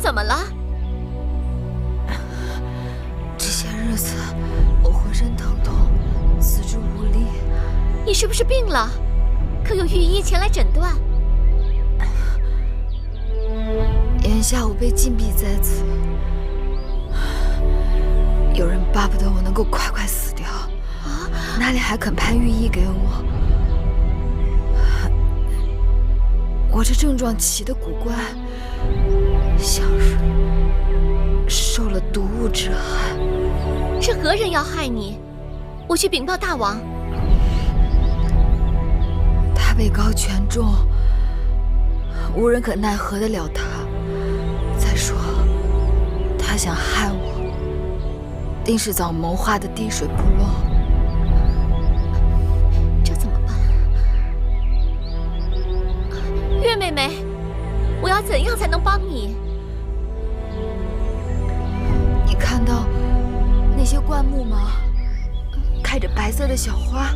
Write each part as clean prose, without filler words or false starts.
怎么了？这些日子我浑身疼痛，四肢无力。你是不是病了？可有御医前来诊断？眼下我被禁闭在此，有人巴不得我能够快快死掉，哪里还肯派御医给我？我这症状起得古怪，像是受了毒物之害。是何人要害你？我去禀报大王。他位高权重，无人可奈何得了他。再说，他想害我，定是早谋划的滴水不漏。这怎么办？月妹妹，我要怎样才能帮你？你看到那些灌木吗？开着白色的小花。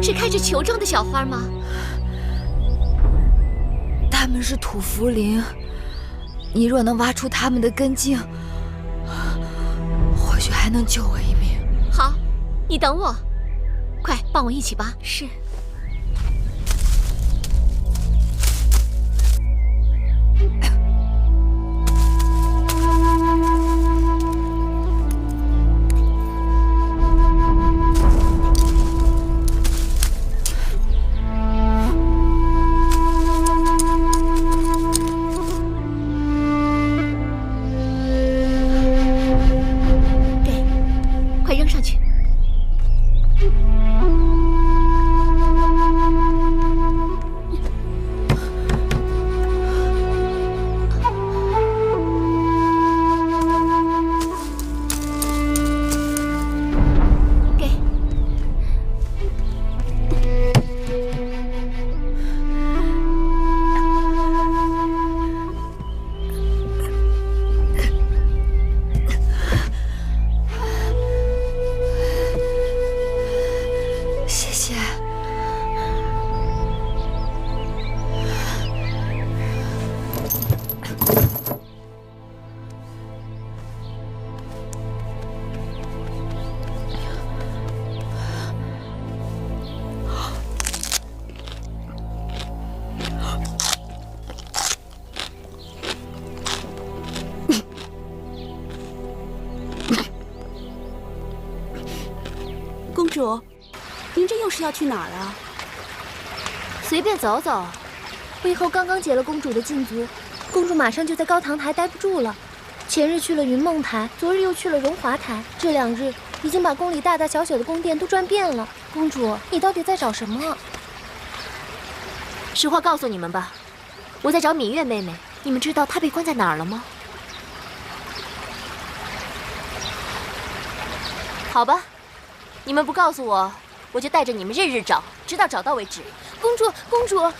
是开着球状的小花吗？它们是土茯苓，你若能挖出它们的根茎，或许还能救我一命。好，你等我，快帮我一起拔。是。公主，您这又是要去哪儿啊？随便走走。魏后刚刚解了公主的禁足，公主马上就在高堂台待不住了。前日去了云梦台，昨日又去了荣华台，这2日已经把宫里大大小小的宫殿都转遍了。公主，你到底在找什么？实话告诉你们吧，我在找芈月妹妹。你们知道她被关在哪儿了吗？好吧，你们不告诉我，我就带着你们日日找，直到找到为止。公主，公主，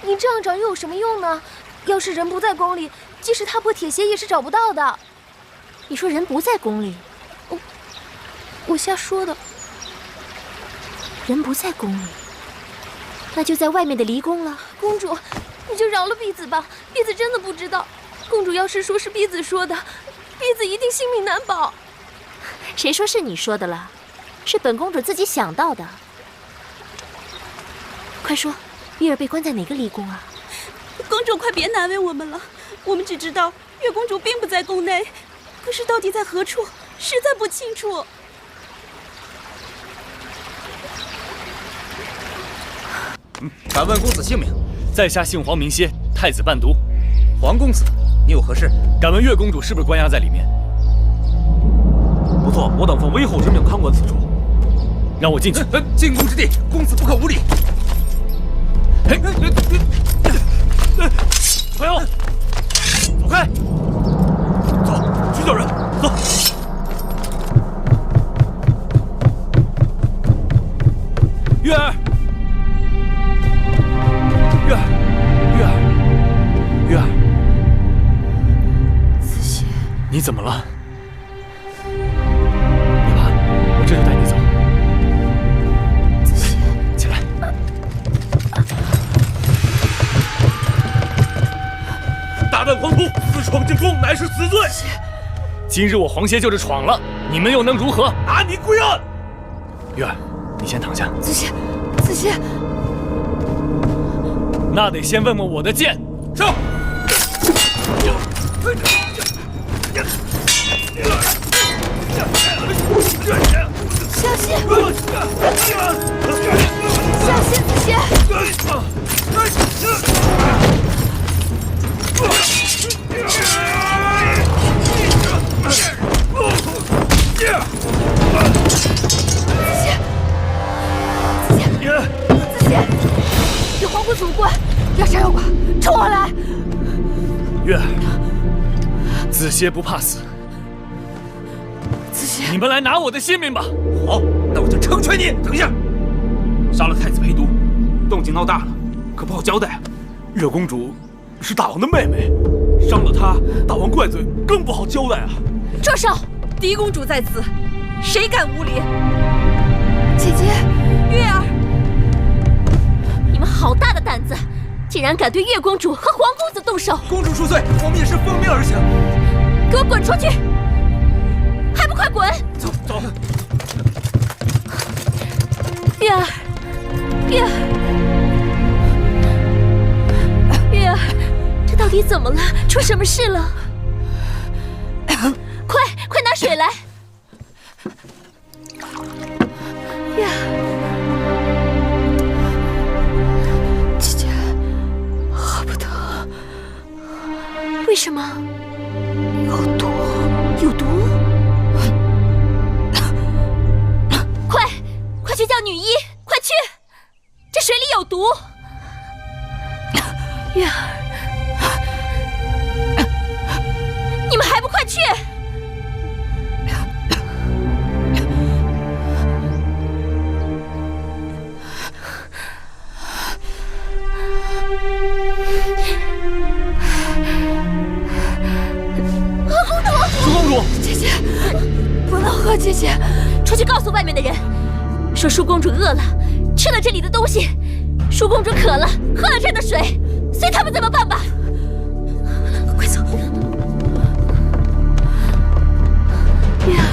你这样找又有什么用呢？要是人不在宫里，即使踏破铁鞋也是找不到的。你说人不在宫里？我瞎说的。人不在宫里，那就在外面的离宫了。公主，你就饶了婢子吧，婢子真的不知道。公主要是说是婢子说的，婢子一定性命难保。谁说是你说的了？是本公主自己想到的。快说，月儿被关在哪个离宫啊？公主，快别难为我们了，我们只知道月公主并不在宫内，可是到底在何处，实在不清楚。敢问公子姓名？在下姓黄名歇，太子伴读。黄公子，你有何事？敢问月公主是不是关押在里面？不错，我等奉威后之命看管此处。让我进去。进宫之地，公子不可无礼。快要，走开！走，去叫人，走。月儿，月儿，月儿，月儿，子歇，你怎么了？别怕，我这就带你走。子歇，起来。大胆狂徒，闯进宫乃是死罪。今日我皇歇就是闯了，你们又能如何？拿你归案。月儿，你先躺下。子歇，子歇，那得先问问我的剑。上。小心！小心，子歇！子歇！有皇姑主过，要杀要剐，冲我来！月儿，子歇不怕死。子歇，你们来拿我的性命吧！好，那我就成全你。等一下，杀了太子陪都，动静闹大了，可不好交代啊。月公主是大王的妹妹，伤了她，大王怪罪，更不好交代啊！住手！嫡公主在此，谁敢无礼？姐姐，月儿，你们好大的胆子，竟然敢对月公主和皇公子动手！公主恕罪，我们也是奉命而行。给我滚出去！还不快滚！走走。月儿，月儿，月儿，这到底怎么了？出什么事了？快拿水来！月儿，姐姐，喝不得，为什么？有毒。有毒？快去叫女医！快去！这水里有毒！月儿，你们还不快去！舒公主，姐姐，不能喝，姐姐，出去告诉外面的人，说舒公主饿了，吃了这里的东西；舒公主渴了，喝了这的水，随他们怎么办吧。快走！月儿，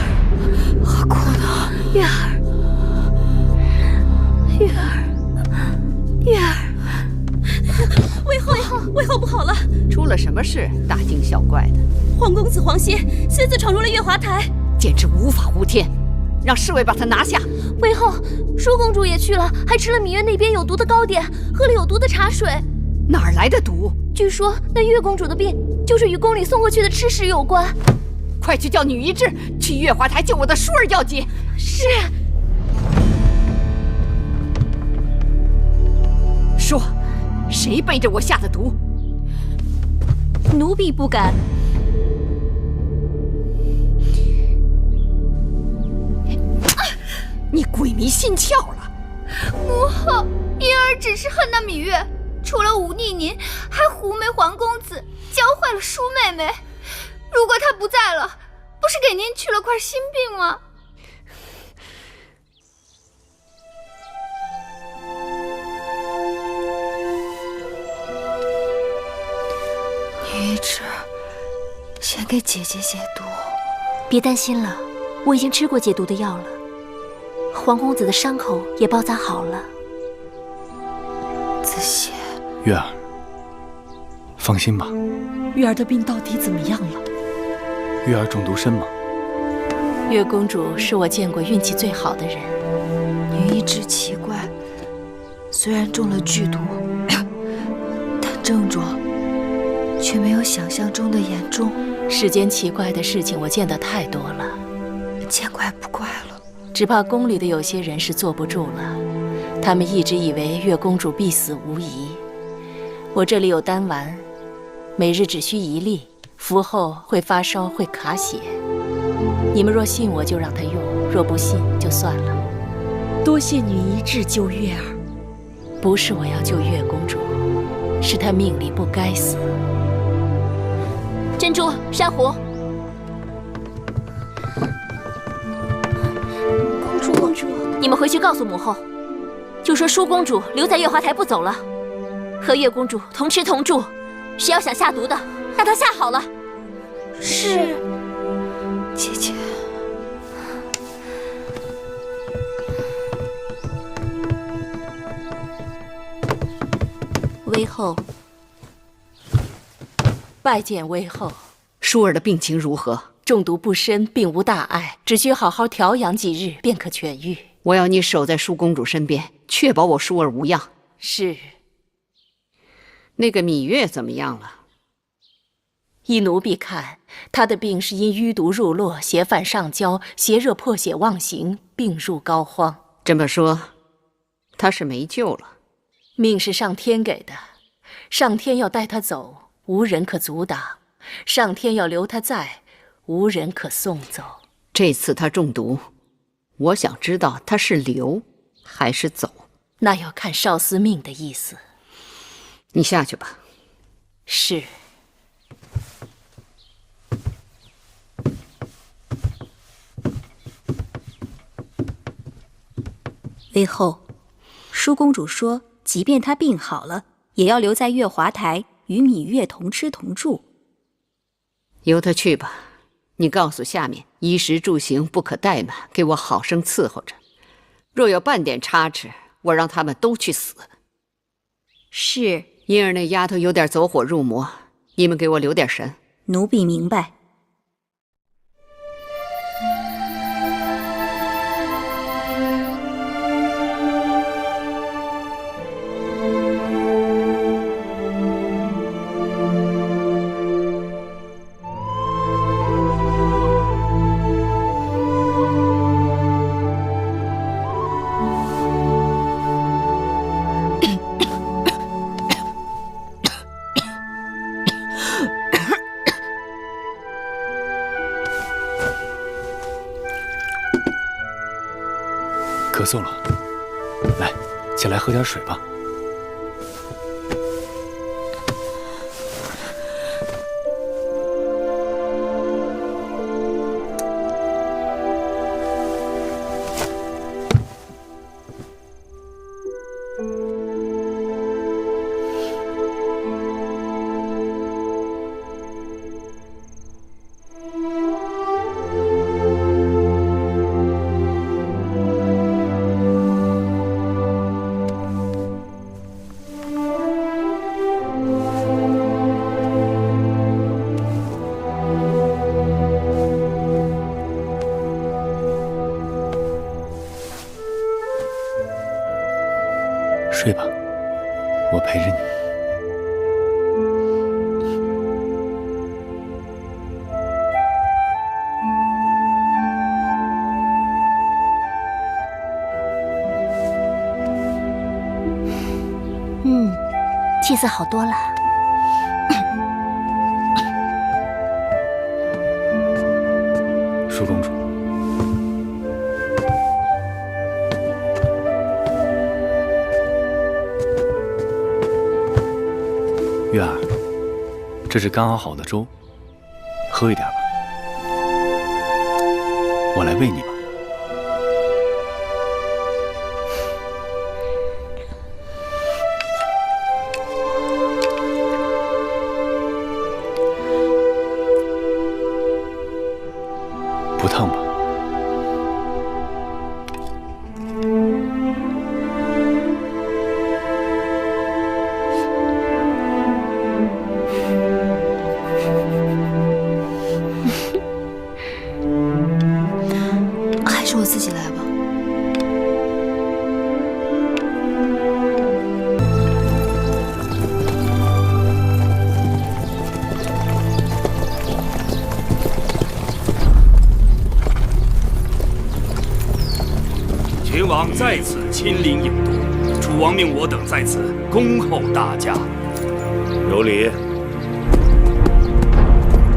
何苦呢？月儿，月儿，月儿，魏后不好了！出了什么事？大惊小怪的。皇公子皇歇私自闯入了月华台，简直无法无天！让侍卫把他拿下。魏后，舒公主也去了，还吃了芈月那边有毒的糕点，喝了有毒的茶水。哪儿来的毒？据说那月公主的病就是与宫里送过去的吃食有关。快去叫女医治，去月华台救我的舒儿要紧。是。说，谁背着我下的毒？奴婢不敢。你鬼迷心窍了！母后，婴儿只是恨那芈月，除了忤逆您，还狐媚皇公子，教坏了舒妹妹。如果她不在了，不是给您去了块心病吗？女医治，先给姐姐解毒。别担心了，我已经吃过解毒的药了。皇公子的伤口也包扎好了。子歇，月儿，放心吧。月儿的病到底怎么样了？月儿中毒深吗？月公主是我见过运气最好的人。女医治奇怪，虽然中了剧毒，但症状却没有想象中的严重。世间奇怪的事情我见得太多了，见怪不怪了。只怕宫里的有些人是坐不住了，他们一直以为月公主必死无疑。我这里有丹丸，每日只需1粒，服后会发烧，会卡血。你们若信我，就让她用；若不信，就算了。多谢女医治救月儿。不是我要救月公主，是她命里不该死。珍珠、珊瑚，公主，你们回去告诉母后，就说舒公主留在月华台不走了，和月公主同吃同住。谁要想下毒的，让她下好了。是。姐姐，微后，拜见微后。舒儿的病情如何？中毒不深，并无大碍，只需好好调养几日便可痊愈。我要你守在舒公主身边，确保我舒儿无恙。是。那个芈月怎么样了？依奴婢看，她的病是因淤毒入络，邪犯上焦，邪热破血妄行，病入膏肓。这么说，她是没救了。命是上天给的，上天要带她走，无人可阻挡；上天要留她在，无人可送走。这次她中毒，我想知道她是留还是走。那要看少司命的意思。你下去吧。是。微后，舒公主说，即便她病好了，也要留在月华台与芈月同吃同住。由她去吧。你告诉下面，衣食住行不可怠慢，给我好生伺候着。若有半点差池，我让他们都去死。是。因儿那丫头有点走火入魔，你们给我留点神。奴婢明白。咳嗽了，来，起来喝点水吧。睡吧，我陪着你。气色好多了。舒公主，月儿，这是刚熬好的粥，喝一点吧。我来喂你吧。不烫吧？还是我自己来吧。秦王在此亲临郢都，楚王命我等在此恭候大驾。有礼。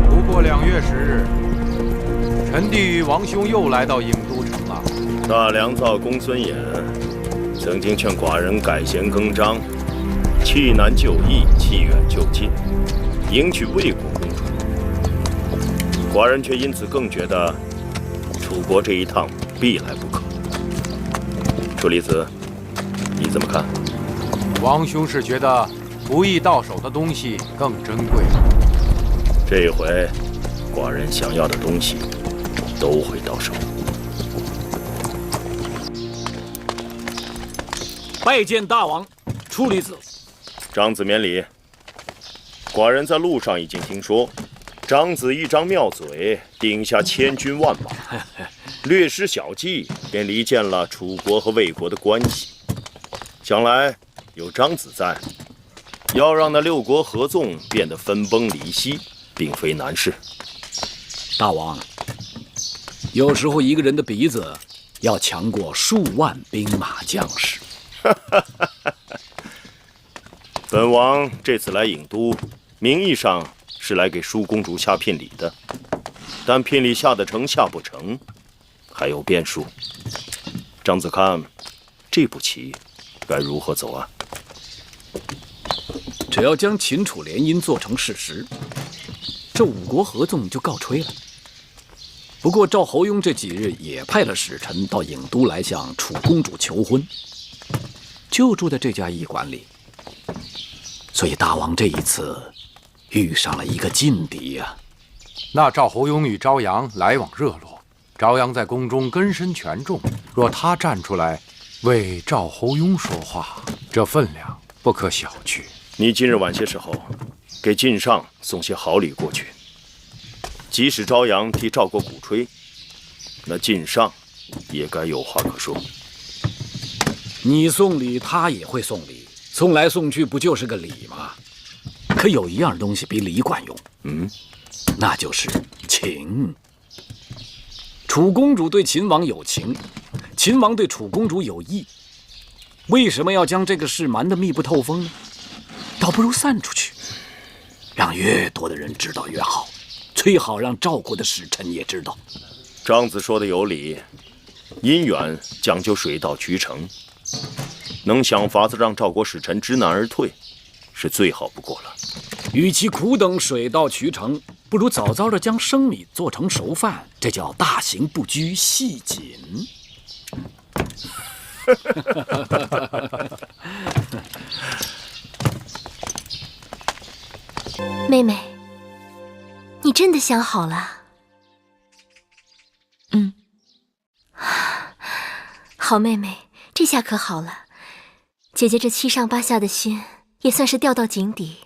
不过2月10日，臣弟与王兄又来到郢都城了。大良造公孙衍曾经劝寡人改弦更张，弃南就义，弃远就近，迎娶魏国公主。寡人却因此更觉得楚国这一趟必来不可。楚离子，你怎么看？王兄是觉得不易到手的东西更珍贵。这一回，寡人想要的东西都会到手。拜见大王，处理子。长子免礼。寡人在路上已经听说，长子一张妙嘴，顶下千军万马，略施小计，便离间了楚国和魏国的关系。想来有长子在，要让那6国合纵变得分崩离析，并非难事。大王，有时候一个人的鼻子要强过数万兵马将士。本王这次来郢都，名义上是来给舒公主下聘礼的，但聘礼下得成下不成，还有变数。长子看，这步棋该如何走啊？只要将秦楚联姻做成事实，这5国合纵就告吹了。不过赵侯雍这几日也派了使臣到郢都来向楚公主求婚，就住在这家驿馆里。所以大王这一次遇上了一个劲敌呀。那赵侯雍与朝阳来往热络，朝阳在宫中根深权重，若他站出来为赵侯雍说话，这分量不可小觑。你今日晚些时候，给晋上送些好礼过去。即使朝阳替赵国鼓吹，那晋上也该有话可说。你送礼，他也会送礼，送来送去不就是个礼吗？可有一样东西比礼管用，那就是情。楚公主对秦王有情，秦王对楚公主有意，为什么要将这个事瞒得密不透风呢？倒不如散出去，让越多的人知道越好，最好让赵国的使臣也知道。张子说的有理，姻缘讲究水到渠成，能想法子让赵国使臣知难而退，是最好不过了。与其苦等水到渠成，不如早早的将生米做成熟饭，这叫大行不拘细谨。妹妹，你真的想好了？好妹妹，这下可好了，姐姐这7上8下的心也算是掉到井底。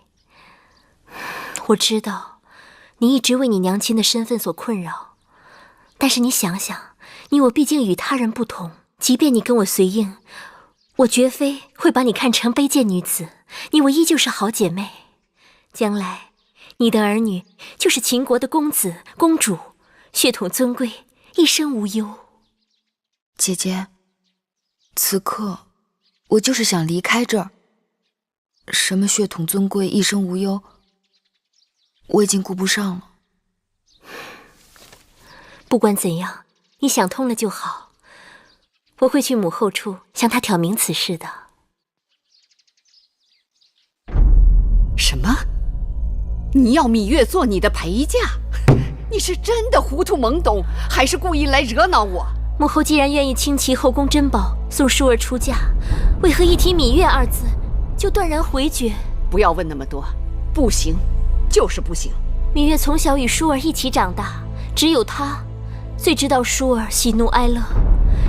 我知道你一直为你娘亲的身份所困扰，但是你想想，你我毕竟与他人不同，即便你跟我随应，我绝非会把你看成卑贱女子，你我依旧是好姐妹。将来你的儿女就是秦国的公子公主，血统尊贵，一生无忧。姐姐，此刻我就是想离开这儿。什么血统尊贵，一生无忧，我已经顾不上了。不管怎样，你想通了就好。我会去母后处向她挑明此事的。什么？你要芈月做你的陪嫁？你是真的糊涂懵懂，还是故意来惹恼我？母后既然愿意倾其后宫珍宝送舒儿出嫁，为何一提芈月2字就断然回绝？不要问那么多，不行就是不行。芈月从小与舒儿一起长大，只有她最知道舒儿喜怒哀乐。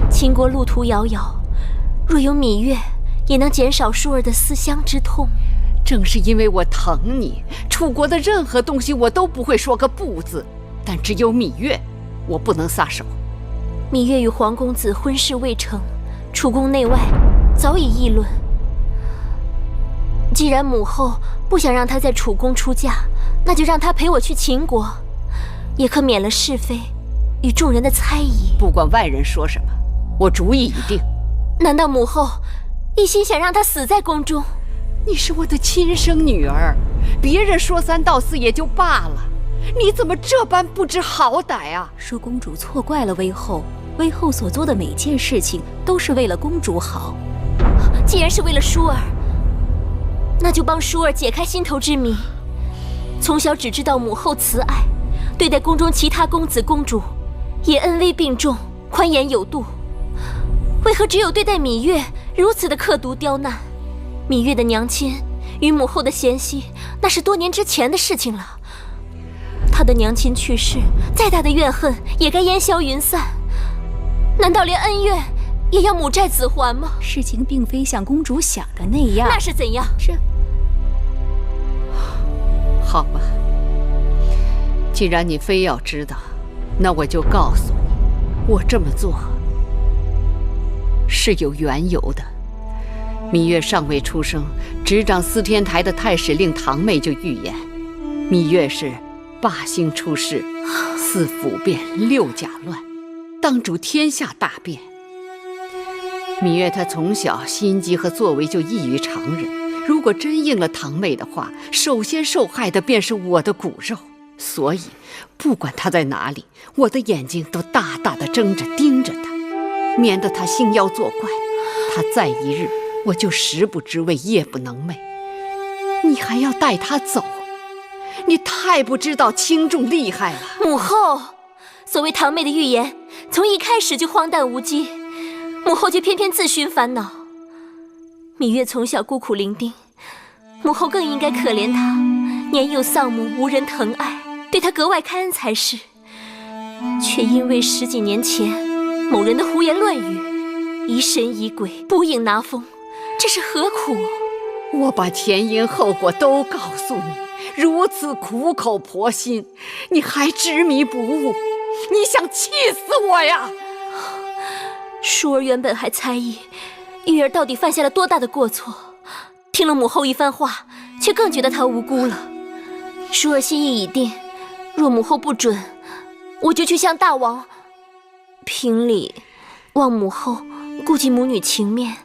秦国路途遥遥，若有芈月，也能减少舒儿的思乡之痛。正是因为我疼你，楚国的任何东西我都不会说个不字，但只有芈月，我不能撒手。芈月与黄公子婚事未成，楚宫内外早已议论。既然母后不想让她在楚宫出嫁，那就让她陪我去秦国，也可免了是非与众人的猜疑。不管外人说什么，我主意已定。难道母后一心想让她死在宫中？你是我的亲生女儿，别人说3道4也就罢了，你怎么这般不知好歹啊？说公主错怪了微后，微后所做的每件事情都是为了公主好。既然是为了舒儿，那就帮舒儿解开心头之谜。从小只知道母后慈爱，对待宫中其他公子公主也恩威并重，宽严有度，为何只有对待芈月如此的刻毒刁难？芈月的娘亲与母后的嫌隙，那是多年之前的事情了。他的娘亲去世，再大的怨恨也该烟消云散。难道连恩怨也要母债子还吗？事情并非像公主想的那样。那是怎样？好吧，既然你非要知道，那我就告诉你，我这么做是有缘由的。芈月尚未出生，执掌司天台的太史令堂妹就预言，芈月是8星出世，4府变，6甲乱，当主天下大变。芈月她从小心机和作为就异于常人，如果真应了堂妹的话，首先受害的便是我的骨肉。所以不管她在哪里，我的眼睛都大大的睁着盯着她，免得她兴妖作怪。她再一日，我就食不知味，夜不能寐。你还要带她走？你太不知道轻重厉害了。母后，所谓堂妹的预言，从一开始就荒诞无稽，母后却偏偏自寻烦恼。芈月从小孤苦伶仃，母后更应该可怜她，年幼丧母，无人疼爱，对她格外开恩才是。却因为10几年前某人的胡言乱语，疑神疑鬼，捕影拿风，这是何苦？我把前因后果都告诉你，如此苦口婆心，你还执迷不悟，你想气死我呀！淑儿原本还猜疑玉儿到底犯下了多大的过错，听了母后一番话，却更觉得她无辜了。淑儿心意已定，若母后不准，我就去向大王评理，望母后顾及母女情面，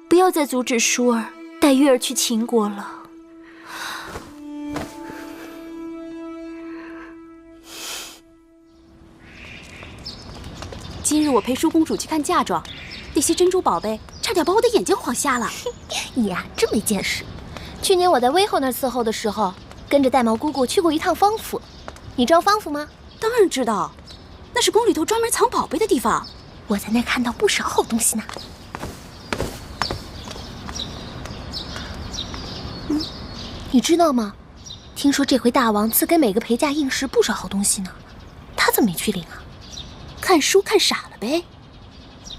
不要再阻止淑儿带玉儿去秦国了。今日我陪淑公主去看嫁妆，那些珍珠宝贝差点把我的眼睛晃瞎了。你呀，真没见识。去年我在威后那儿伺候的时候，跟着戴毛姑姑去过一趟方府。你知道方府吗？当然知道，那是宫里头专门藏宝贝的地方。我在那看到不少好东西呢。你知道吗？听说这回大王赐给每个陪嫁应时不少好东西呢。他怎么没去领啊？看书看傻了呗。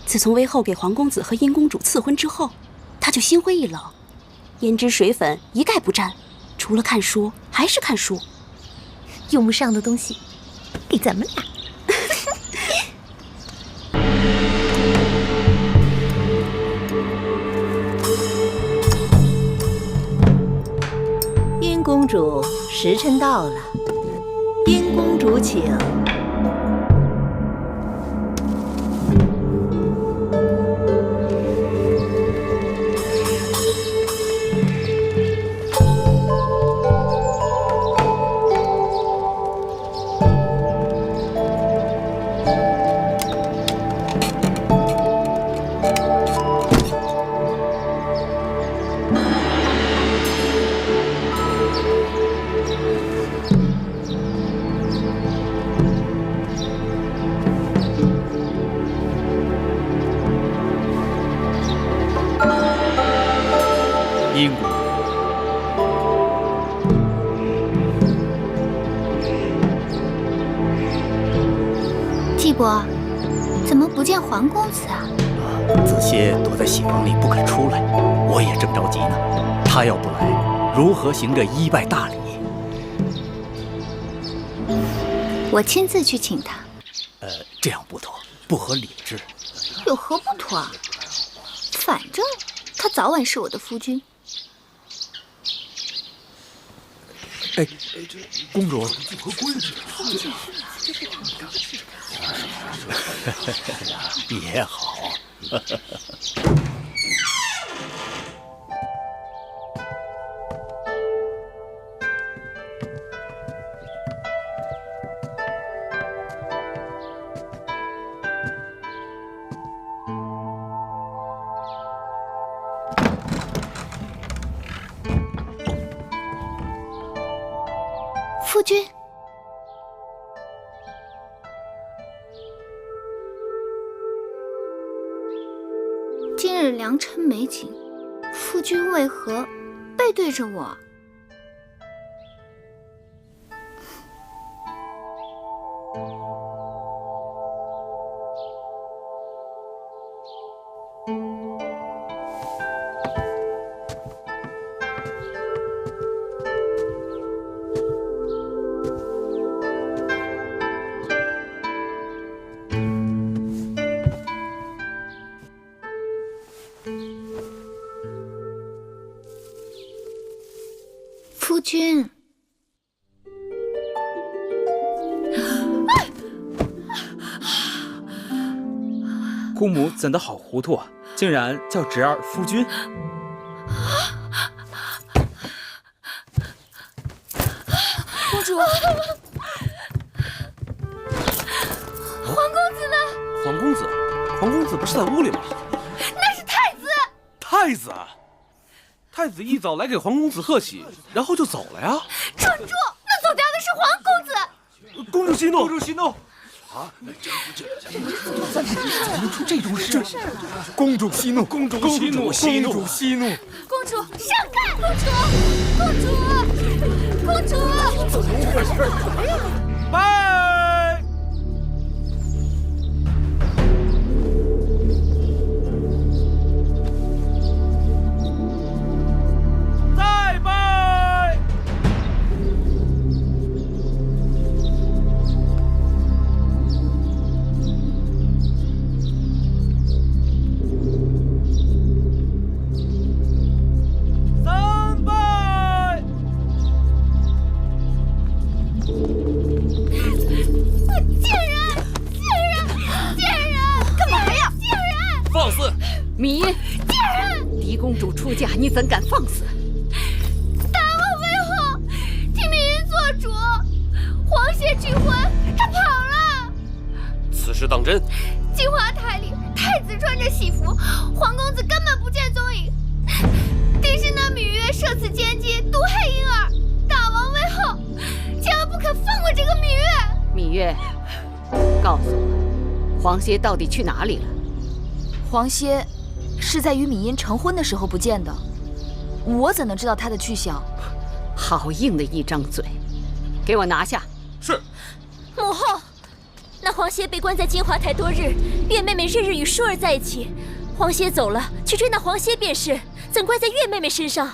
自从威后给皇公子和殷公主赐婚之后，他就心灰意冷，胭脂水粉一概不沾，除了看书还是看书。用不上的东西，给咱们俩。殷公主，时辰到了，殷公主请。殷公主，季伯，怎么不见皇公子啊？子歇躲在喜房里不肯出来，我也正着急呢。他要不来，如何行这一拜大礼？我亲自去请他。这样不妥，不合礼制。有何不妥啊？反正他早晚是我的夫君。哎，公主，也好。夫君，今日良辰美景，夫君为何背对着我？君。姑母怎的好糊涂啊，竟然叫侄儿夫君。公主，皇公子呢？皇公子，皇公子不是在屋里吗？那是太子。太子，太子一早来给皇公子贺喜，然后就走了呀。蠢猪，那走掉的是皇公子。公主息怒，公主息怒。啊！怎么出这种事？公主息怒，公主息怒，公主息怒。公主上看，公主，公主，怎么回事？拜。再拜。米因，狄公主出嫁，你怎敢放肆？大王为后，替米因做主，皇协拒婚，他跑了。此事当真？金华台里，太子穿着喜服，皇公子根本不见踪影。定是那芈月设此奸计，毒害婴儿。大王为后，千万不可放过这个芈月。芈月，告诉我，皇协到底去哪里了？皇协是在与米因成婚的时候不见的，我怎能知道他的去向？好硬的一张嘴，给我拿下！是。母后，那皇协被关在金华台多日，月妹妹日日与舒儿在一起。皇协走了，去追那皇协便是，怎怪在月妹妹身上？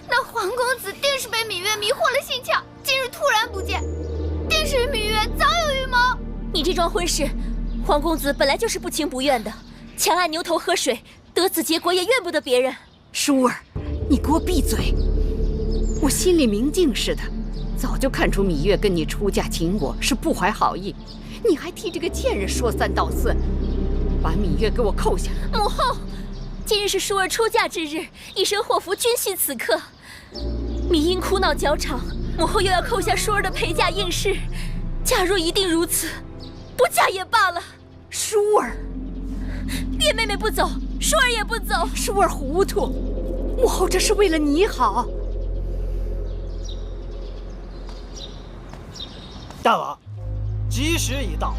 那皇公子定是被芈月迷惑了心窍，今日突然不见，定是与芈月早有预谋。你这桩婚事，皇公子本来就是不情不愿的。强按牛头喝水，得此结果也怨不得别人。舒儿，你给我闭嘴！我心里明镜似的，早就看出芈月跟你出嫁请我是不怀好意，你还替这个贱人说三道四，把芈月给我扣下。母后，今日是舒儿出嫁之日，一身祸福均系此刻。芈因哭闹搅场，母后又要扣下舒儿的陪嫁应试。假若一定如此，不嫁也罢了。舒儿。月妹妹不走，舒儿也不走。舒儿糊涂，母后这是为了你好。大王，吉时已到，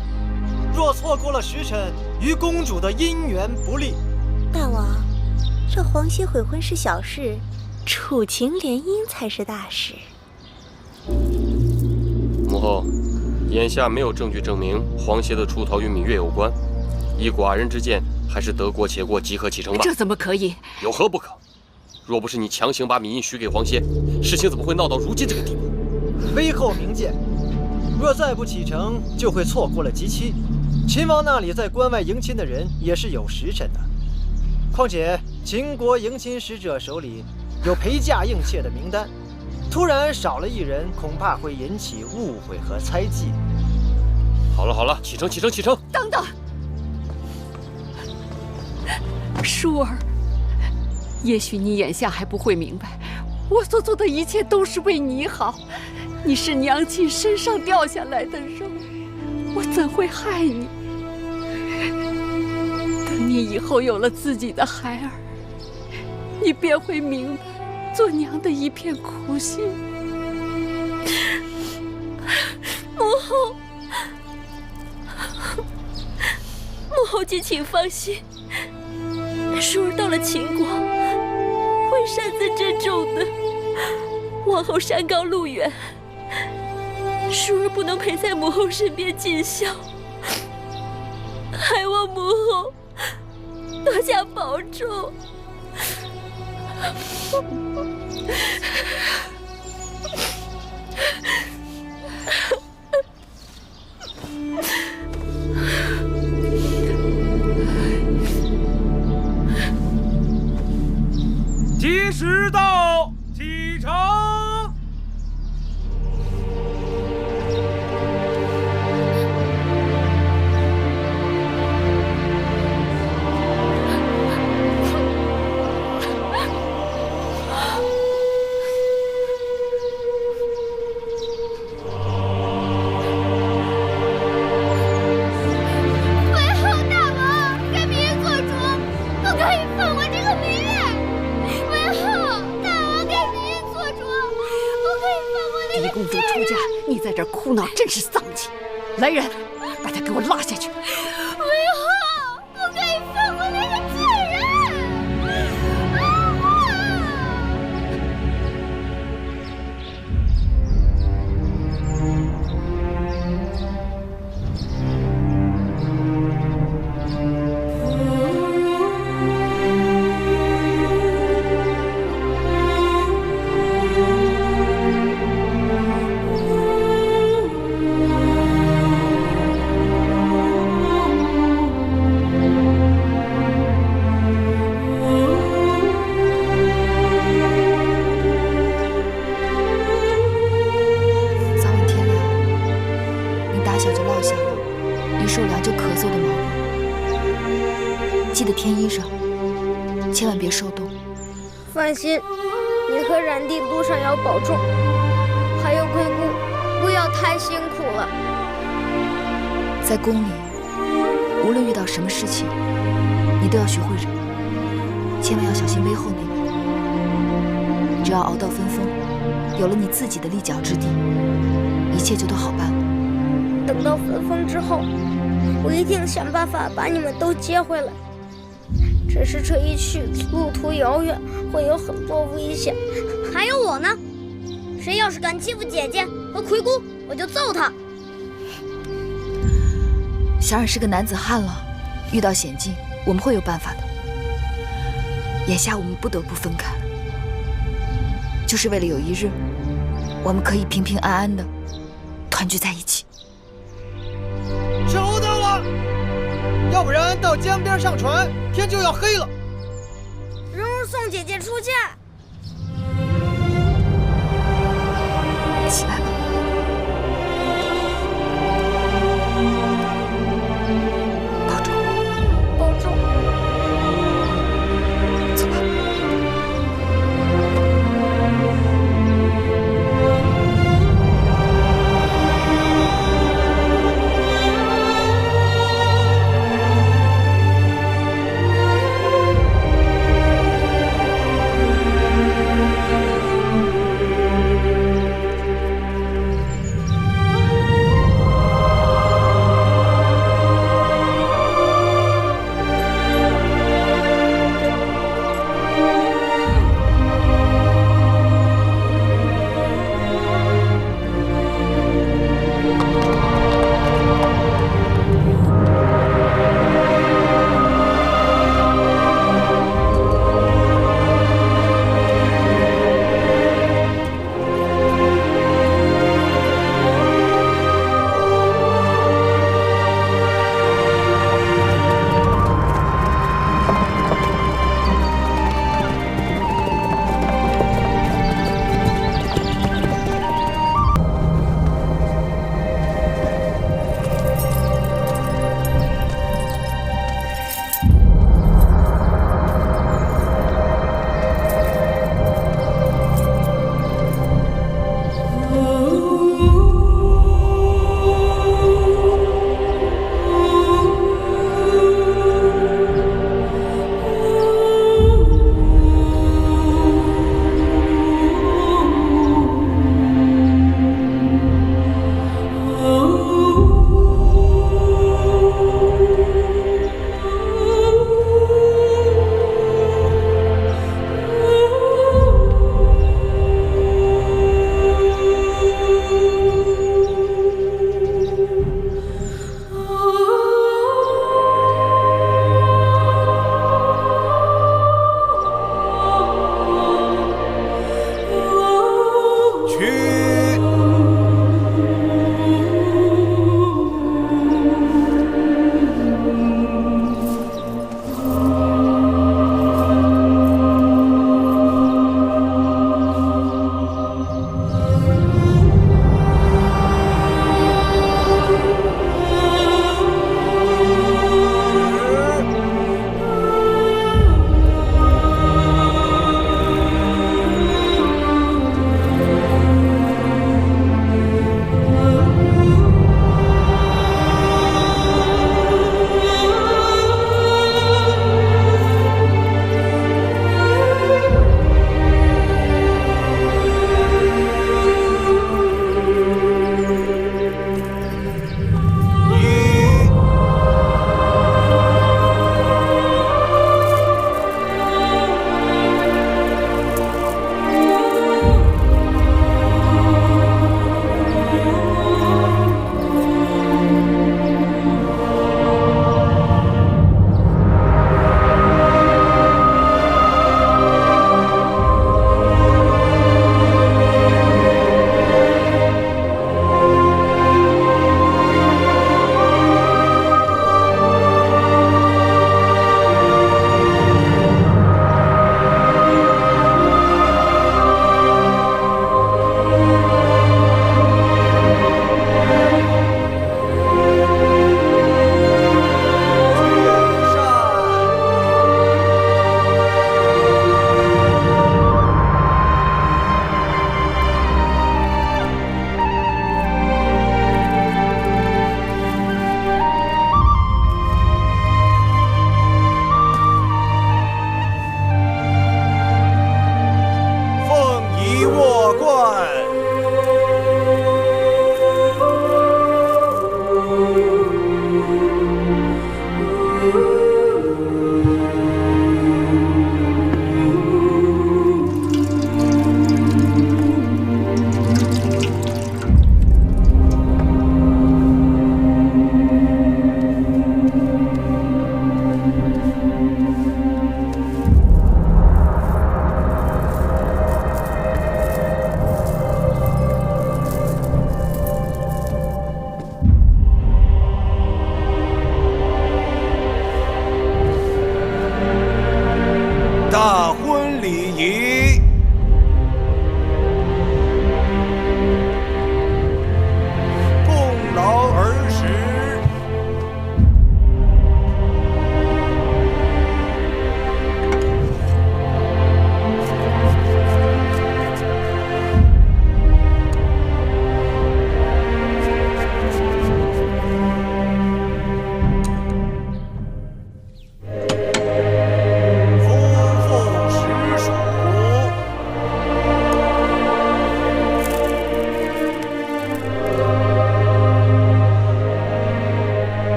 若错过了时辰，与公主的姻缘不利。大王，这皇协悔婚是小事，楚秦联姻才是大事。母后，眼下没有证据证明皇协的出逃与芈月有关。依寡人之见，还是得过且过，即刻启程吧。这怎么可以？有何不可？若不是你强行把芈因许给皇协，事情怎么会闹到如今这个地步？微后明鉴，若再不启程，就会错过了吉期。秦王那里在关外迎亲的人也是有时辰的。况且秦国迎亲使者手里有陪嫁应妾的名单，突然少了一人，恐怕会引起误会和猜忌。好了好了，启程启程启程！等等。舒儿，也许你眼下还不会明白，我所做的一切都是为你好。你是娘亲身上掉下来的肉，我怎会害你？等你以后有了自己的孩儿，你便会明白做娘的一片苦心。母后，母后今请放心。舒儿到了秦国，会擅自郑重的。往后山高路远，舒儿不能陪在母后身边尽孝，还望母后多加保重。吉时到，启程。头脑真是丧气！来人，把他给我拉下去！为何不可以放过那个贱人？记得添衣裳，千万别受冻。放心，你和冉帝路上要保重，还有贵姑，不要太辛苦了。在宫里，无论遇到什么事情，你都要学会忍，千万要小心背后那个。只要熬到分封，有了你自己的立脚之地，一切就都好办了。等到分封之后，我一定想办法把你们都接回来。只是这一去，路途遥远，会有很多危险。还有我呢，谁要是敢欺负姐姐和魁姑，我就揍他。小冉是个男子汉了，遇到险境，我们会有办法的。眼下我们不得不分开，就是为了有一日，我们可以平平安安的团聚在一起。收到了，要不然到江边上船，天就要黑了。蓉蓉送姐姐出嫁。起来吧。保重。保重。走吧。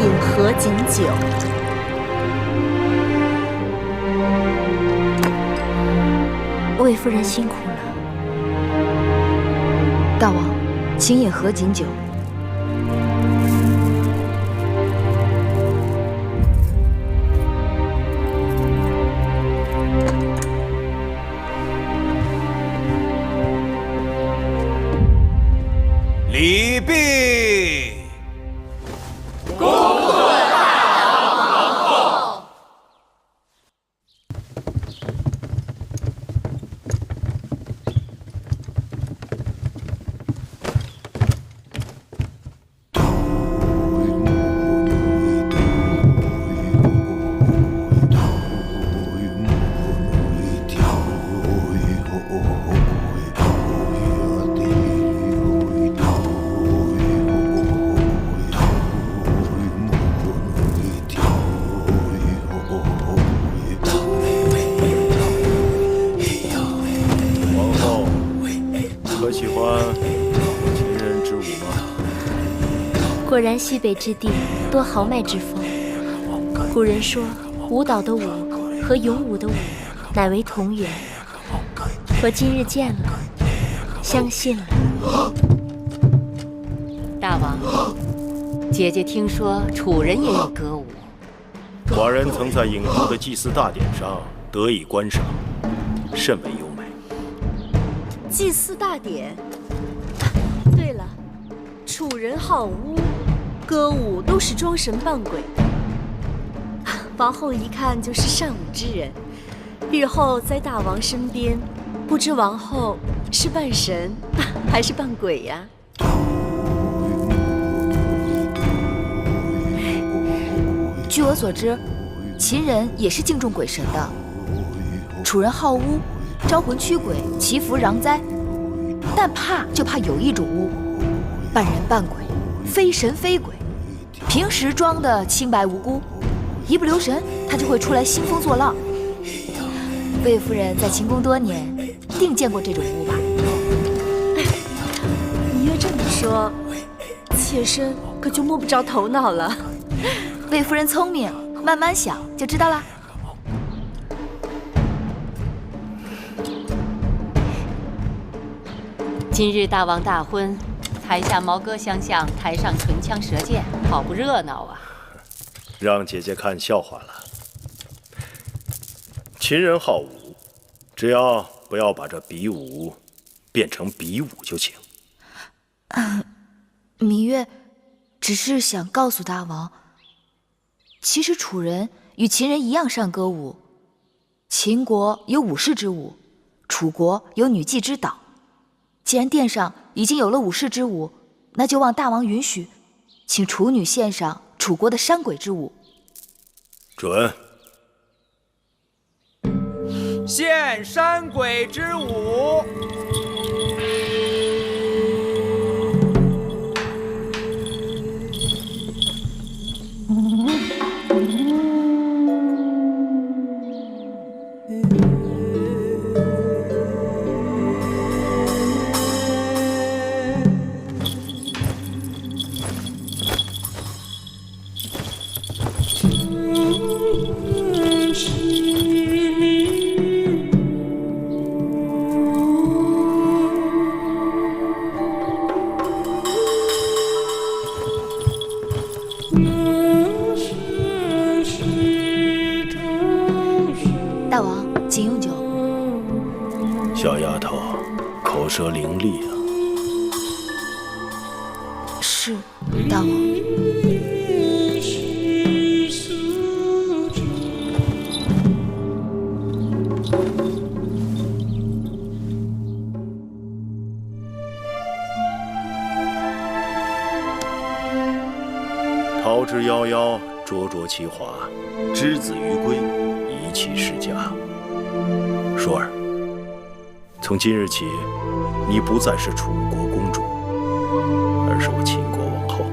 饮合卺酒。魏夫人辛苦了。大王，请饮合卺酒。礼毕。恭贺大王皇后。果然西北之地多豪迈之风。古人说，舞蹈的舞和勇武的武乃为同源。我今日见了，相信了。大王，姐姐听说楚人也有歌舞，寡人曾在郢都的祭祀大典上得以观赏，甚为优美。祭祀大典。对了，楚人好巫，歌舞都是装神扮鬼的。王后一看就是善舞之人，日后在大王身边，不知王后是扮神还是扮鬼呀？据我所知，秦人也是敬重鬼神的。楚人好巫，招魂驱鬼，祈福攘灾，但怕就怕有一种巫，扮人扮鬼，非神非鬼，平时装的清白无辜，一不留神他就会出来兴风作浪。魏夫人在秦宫多年，定见过这种巫吧？你越这么说，妾身可就摸不着头脑了。魏夫人聪明，慢慢想就知道啦。今日大王大婚，台下毛歌相向，台上唇枪舌剑，好不热闹啊！让姐姐看笑话了。秦人好武，只要不要把这比武变成比武就行。芈月只是想告诉大王，其实楚人与秦人一样善歌舞。秦国有武士之舞，楚国有女妓之蹈。既然殿上已经有了武士之舞，那就望大王允许，请楚女献上楚国的山鬼之舞。准。献山鬼之舞。大王，请用酒。小丫头，口舌伶俐啊。是，大王。桃之夭夭，灼灼其华，之子于归，宜其室家。舒儿，从今日起，你不再是楚国公主，而是我秦国王后。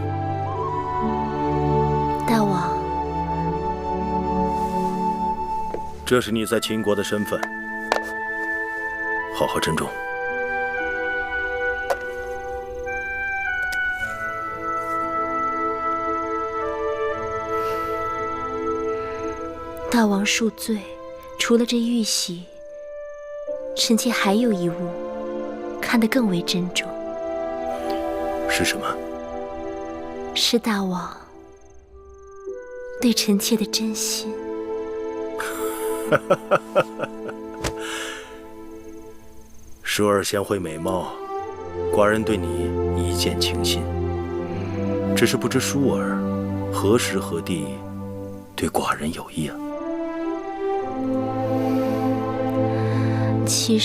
大王，这是你在秦国的身份，好好珍重。大王恕罪，除了这玉玺，臣妾还有一物，看得更为珍重。是什么？是大王对臣妾的真心。舒儿贤惠美貌，寡人对你一见倾心。只是不知舒儿何时何地对寡人有意啊？其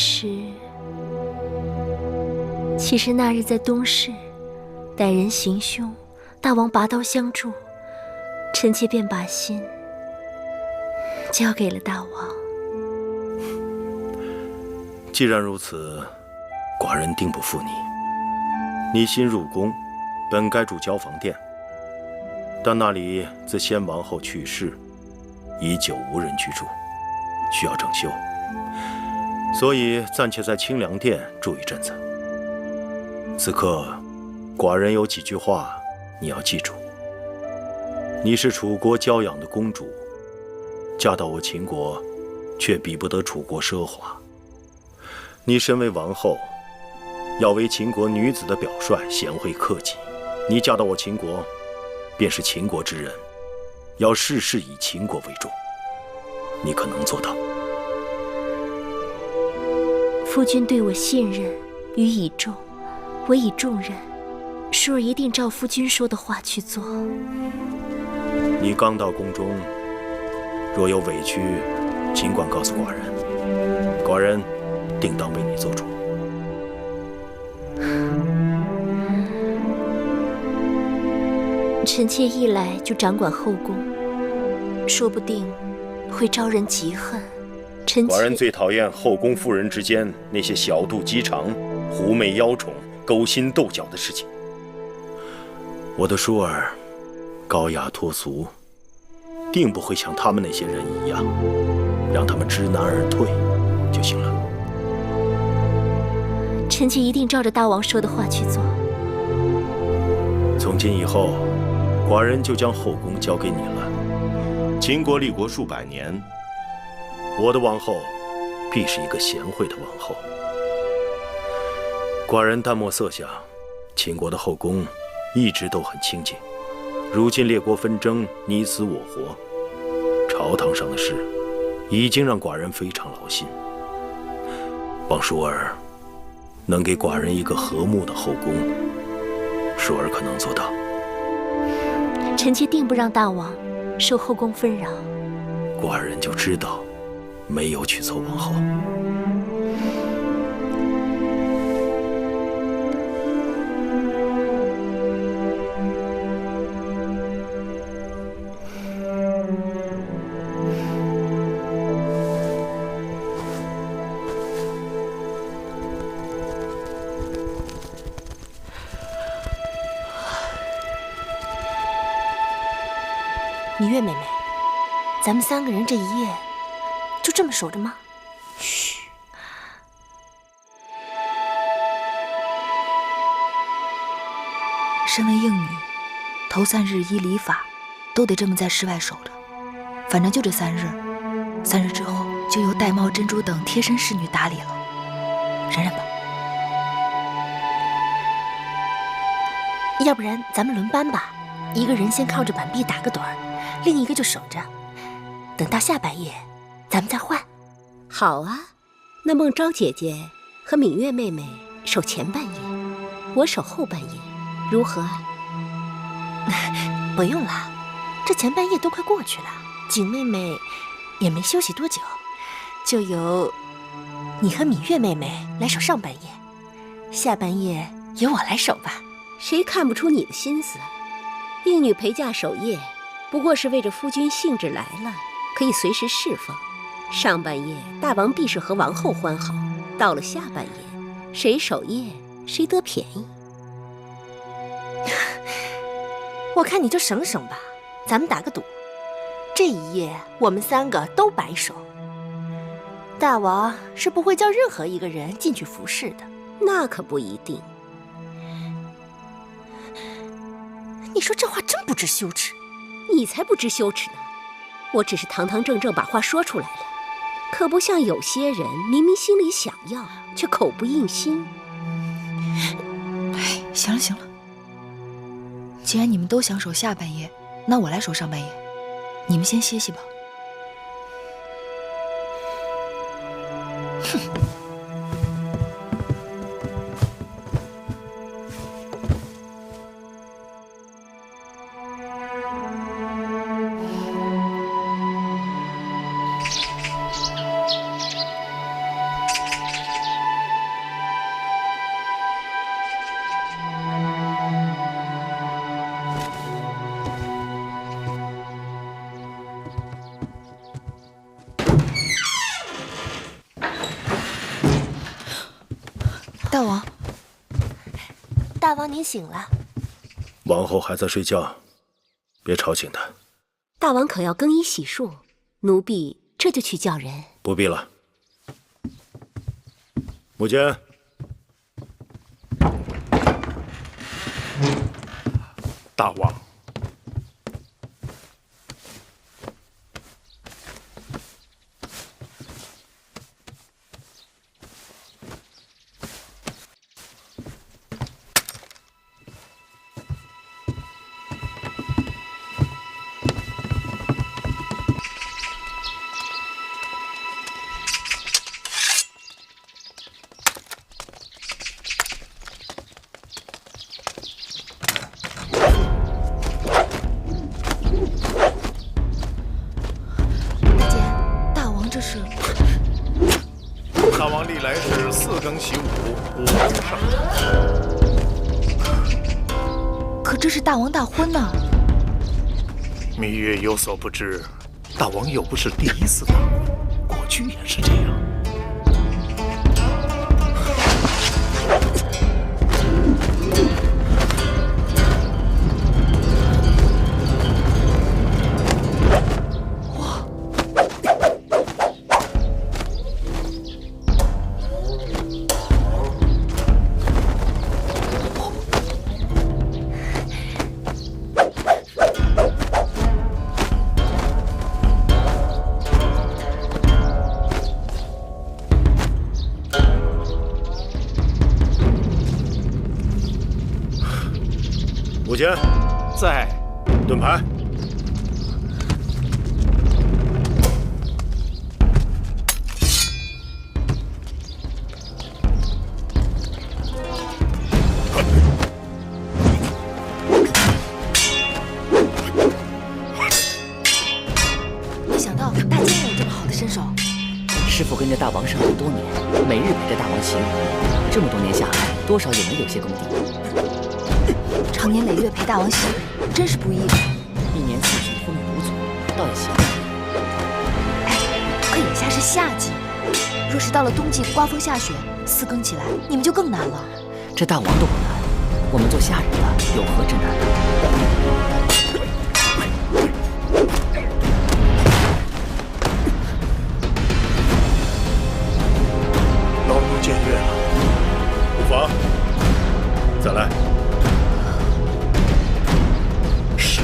实那日在东市，歹人行凶，大王拔刀相助，臣妾便把心交给了大王。既然如此，寡人定不负你。你新入宫，本该住交房殿，但那里自先王后去世，已久无人居住，需要整修，所以暂且在清凉殿住一阵子。此刻，寡人有几句话你要记住。你是楚国娇养的公主，嫁到我秦国，却比不得楚国奢华。你身为王后，要为秦国女子的表率，贤惠克己。你嫁到我秦国，便是秦国之人，要事事以秦国为重。你可能做到？夫君对我信任与倚重，我以重任，舒儿一定照夫君说的话去做。你刚到宫中，若有委屈，尽管告诉寡人，寡人定当为你做主。臣妾一来就掌管后宫，说不定会招人嫉恨。寡人最讨厌后宫妇人之间那些小肚鸡肠、狐媚妖宠、勾心斗角的事情。我的舒儿高雅脱俗，定不会像他们那些人一样，让他们知难而退就行了。臣妾一定照着大王说的话去做。从今以后，寡人就将后宫交给你了。秦国立国数百年，我的王后必是一个贤惠的王后。寡人淡漠色相，秦国的后宫一直都很清静。如今列国纷争，你死我活，朝堂上的事已经让寡人非常劳心。望舒儿能给寡人一个和睦的后宫，舒儿可能做到。臣妾定不让大王受后宫纷扰。寡人就知道没有娶错王后。芈月妹妹，咱们3个人这一夜就这么守着吗？嘘。身为应女，头3日依礼法，都得这么在室外守着。反正就这3日，3日之后就由玳瑁、珍珠等贴身侍女打理了。忍忍吧。要不然咱们轮班吧，一个人先靠着板壁打个盹儿，另一个就守着，等到下半夜，咱们再换。好啊，那孟昭姐姐和芈月妹妹守前半夜，我守后半夜，如何啊？不用了，这前半夜都快过去了，景妹妹也没休息多久，就由你和芈月妹妹来守上半夜，下半夜由我来守吧。谁看不出你的心思？应女陪嫁守夜，不过是为着夫君兴致来了，可以随时释放。上半夜大王必是和王后欢好，到了下半夜，谁守夜谁得便宜。我看你就省省吧，咱们打个赌，这一夜我们3个都白守。大王是不会叫任何一个人进去服侍的。那可不一定。你说这话真不知羞耻。你才不知羞耻呢！我只是堂堂正正把话说出来了，可不像有些人明明心里想要，却口不应心。哎，行了行了，既然你们都想守下半夜，那我来守上半夜，你们先歇息吧。哼。大王，大王您醒了。王后还在睡觉，别吵醒她。大王可要更衣洗漱，奴婢这就去叫人。不必了。母监，大王，大王历来是4更习武，5更上阵。可这是大王大婚呢。芈月有所不知，大王又不是第一次大婚，过去也是这样。母监，在。盾牌。没想到大监也有这么好的身手。师傅跟着大王生活多年，每日陪着大王习武，这么多年下来，多少也能有些功底。长年累月陪大王习武，真是不易。一年四季风雨无阻，倒也行。哎，可眼下是夏季，若是到了冬季刮风下雪，4更起来，你们就更难了。这大王都不难，我们做下人的有何之难呢？老奴僭越了，无妨，再来。是。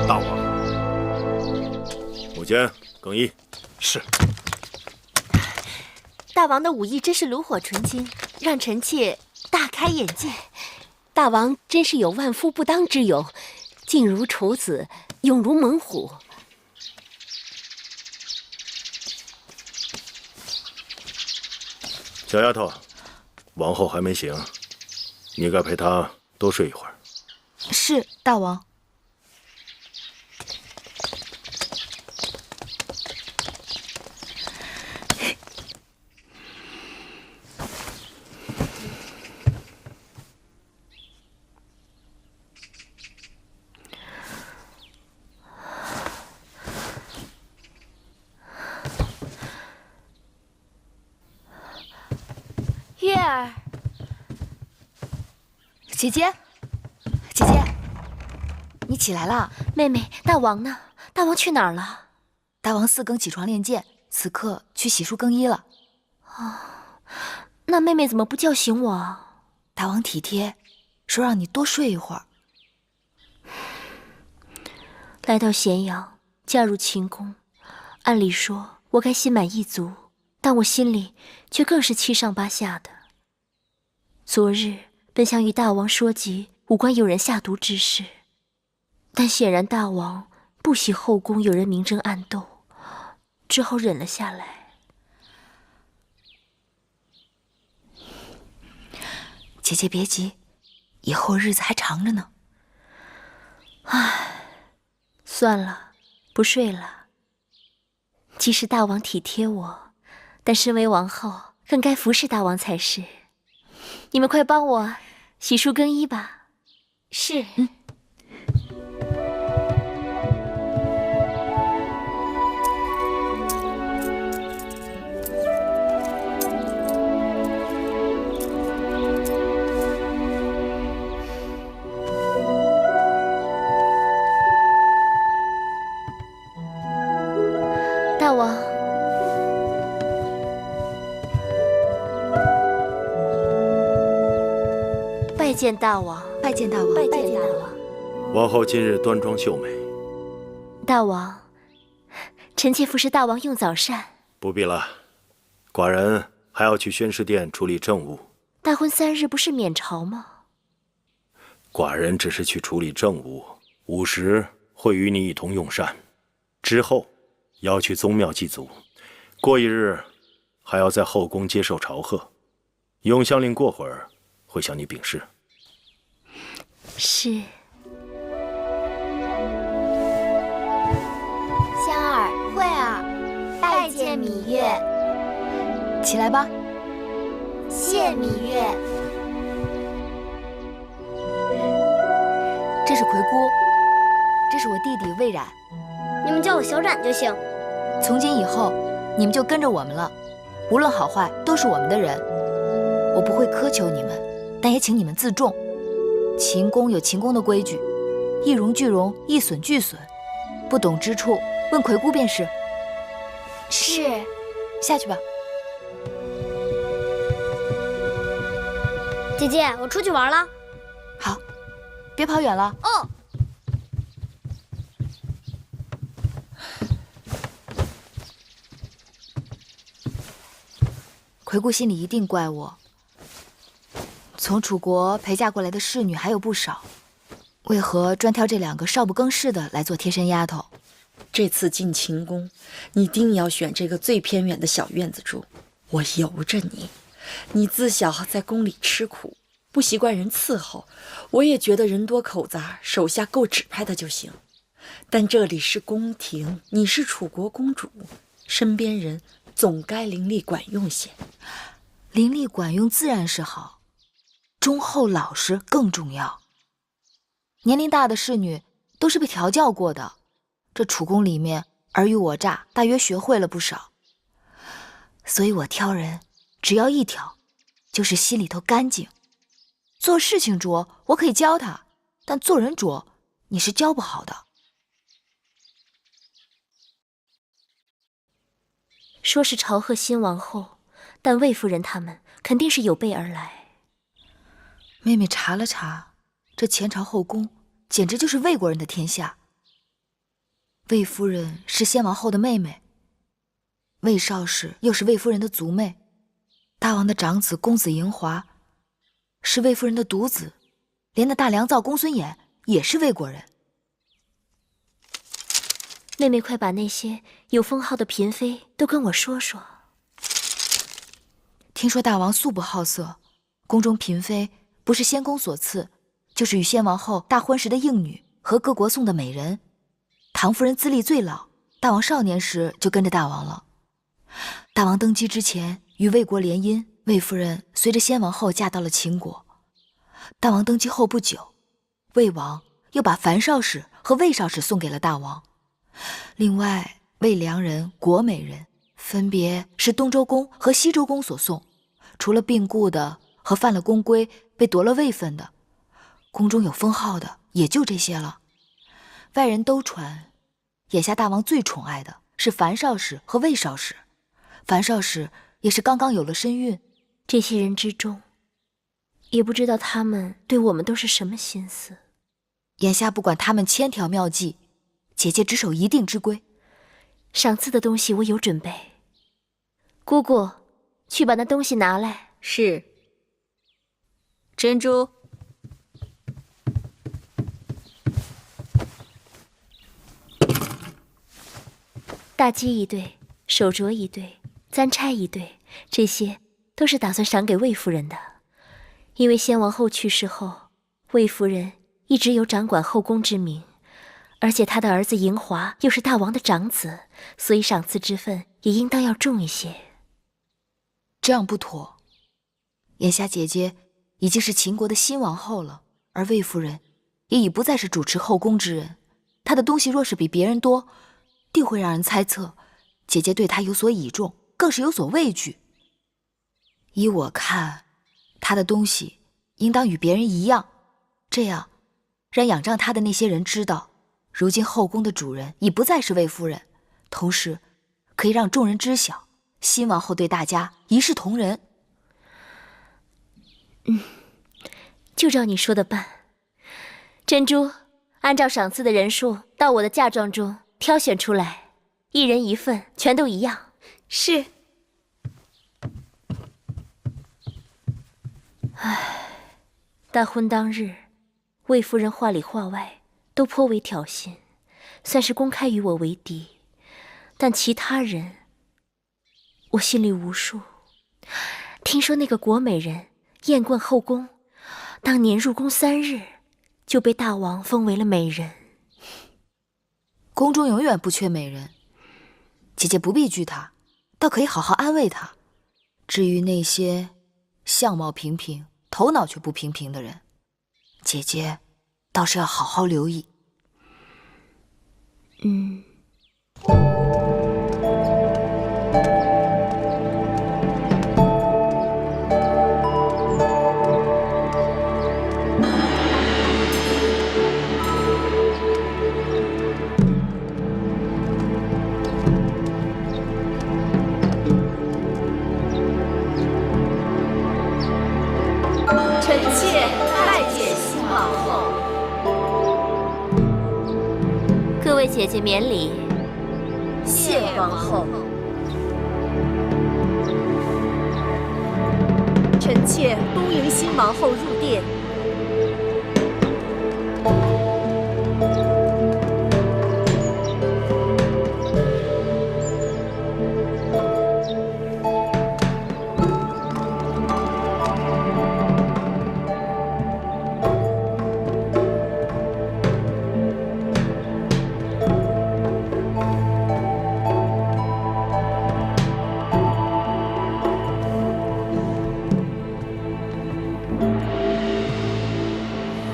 大王，母监更衣。是。大王的武艺真是炉火纯青，让臣妾大开眼界。大王真是有万夫不当之勇，静如处子，勇如猛虎。小丫头，王后还没醒，你该陪她多睡一会儿。是，大王。月儿，姐姐，姐姐，你起来了？妹妹，大王呢？大王去哪儿了？大王4更起床练剑，此刻去洗漱更衣了。那妹妹怎么不叫醒我啊？大王体贴，说让你多睡一会儿。来到咸阳，嫁入秦宫，按理说我该心满意足，但我心里却更是七上八下的。昨日本想与大王说及武关有人下毒之事，但显然大王不喜后宫有人明争暗斗，只好忍了下来。姐姐别急，以后日子还长着呢。唉，算了，不睡了。即使大王体贴我，但身为王后，更该服侍大王才是。你们快帮我洗漱更衣吧。是。大王，拜见大王，拜见大王，拜见大王。王后今日端庄秀美。大王，臣妾服侍大王用早膳。不必了，寡人还要去宣示殿处理政务。大婚3日不是免朝吗？寡人只是去处理政务，5时会与你一同用膳，之后要去宗庙祭祖，过1日还要在后宫接受朝贺。永香令过会儿会向你禀示。是。香儿、慧儿，拜见芈月。起来吧。谢芈月。这是葵姑，这是我弟弟魏冉。你们叫我小冉就行。从今以后，你们就跟着我们了，无论好坏都是我们的人。我不会苛求你们，但也请你们自重。秦宫有秦宫的规矩，一荣俱荣，一损俱损。不懂之处，问葵姑便是。是。下去吧。姐姐，我出去玩了。好，别跑远了。哦。葵姑心里一定怪我。从楚国陪嫁过来的侍女还有不少，为何专挑这2个少不更事的来做贴身丫头？这次进秦宫，你定要选这个最偏远的小院子住。我由着你，你自小在宫里吃苦，不习惯人伺候，我也觉得人多口杂，手下够指派的就行。但这里是宫廷，你是楚国公主，身边人总该伶俐管用些。伶俐管用自然是好，忠厚老实更重要。年龄大的侍女都是被调教过的，这楚宫里面尔虞我诈，大约学会了不少。所以我挑人，只要一条，就是心里头干净。做事情拙，我可以教他，但做人拙，你是教不好的。说是朝贺新王后，但魏夫人他们肯定是有备而来。妹妹查了查，这前朝后宫简直就是魏国人的天下。魏夫人是先王后的妹妹，魏少氏又是魏夫人的族妹，大王的长子公子嬴华是魏夫人的独子，连那大良造公孙衍也是魏国人。妹妹快把那些有封号的嫔妃都跟我说说。听说大王素不好色，宫中嫔妃不是先公所赐，就是与先王后大婚时的应女和各国送的美人。唐夫人资历最老，大王少年时就跟着大王了。大王登基之前与魏国联姻，魏夫人随着先王后嫁到了秦国。大王登基后不久，魏王又把樊少氏和魏少氏送给了大王。另外，魏良人、国美人分别是东周公和西周公所送，除了病故的和犯了宫规被夺了位分的，宫中有封号的也就这些了。外人都传，眼下大王最宠爱的是樊少使和魏少使。樊少使也是刚刚有了身孕。这些人之中，也不知道他们对我们都是什么心思。眼下不管他们千条妙计，姐姐只守一定之规。赏赐的东西我有准备，姑姑，去把那东西拿来。是。珍珠。大鸡一对，手镯一对，簪钗一对，这些都是打算赏给魏夫人的。因为先王后去世后，魏夫人一直有掌管后宫之名，而且她的儿子嬴华又是大王的长子，所以赏赐之分也应当要重一些。这样不妥。眼下姐姐已经是秦国的新王后了，而魏夫人也已不再是主持后宫之人。她的东西若是比别人多，定会让人猜测姐姐对她有所倚重，更是有所畏惧。依我看，她的东西应当与别人一样，这样让仰仗她的那些人知道，如今后宫的主人已不再是魏夫人，同时可以让众人知晓，新王后对大家一视同仁。就照你说的办。珍珠，按照赏赐的人数到我的嫁妆中挑选出来，一人一份，全都一样。是。唉，大婚当日，魏夫人话里话外都颇为挑衅，算是公开与我为敌。但其他人，我心里无数。听说那个国美人艳冠后宫，当年入宫3日，就被大王封为了美人。宫中永远不缺美人，姐姐不必惧她，倒可以好好安慰她。至于那些相貌平平、头脑却不平平的人，姐姐倒是要好好留意。臣妾拜见新王后。各位姐姐免礼。谢王后。臣妾恭迎新王后入殿。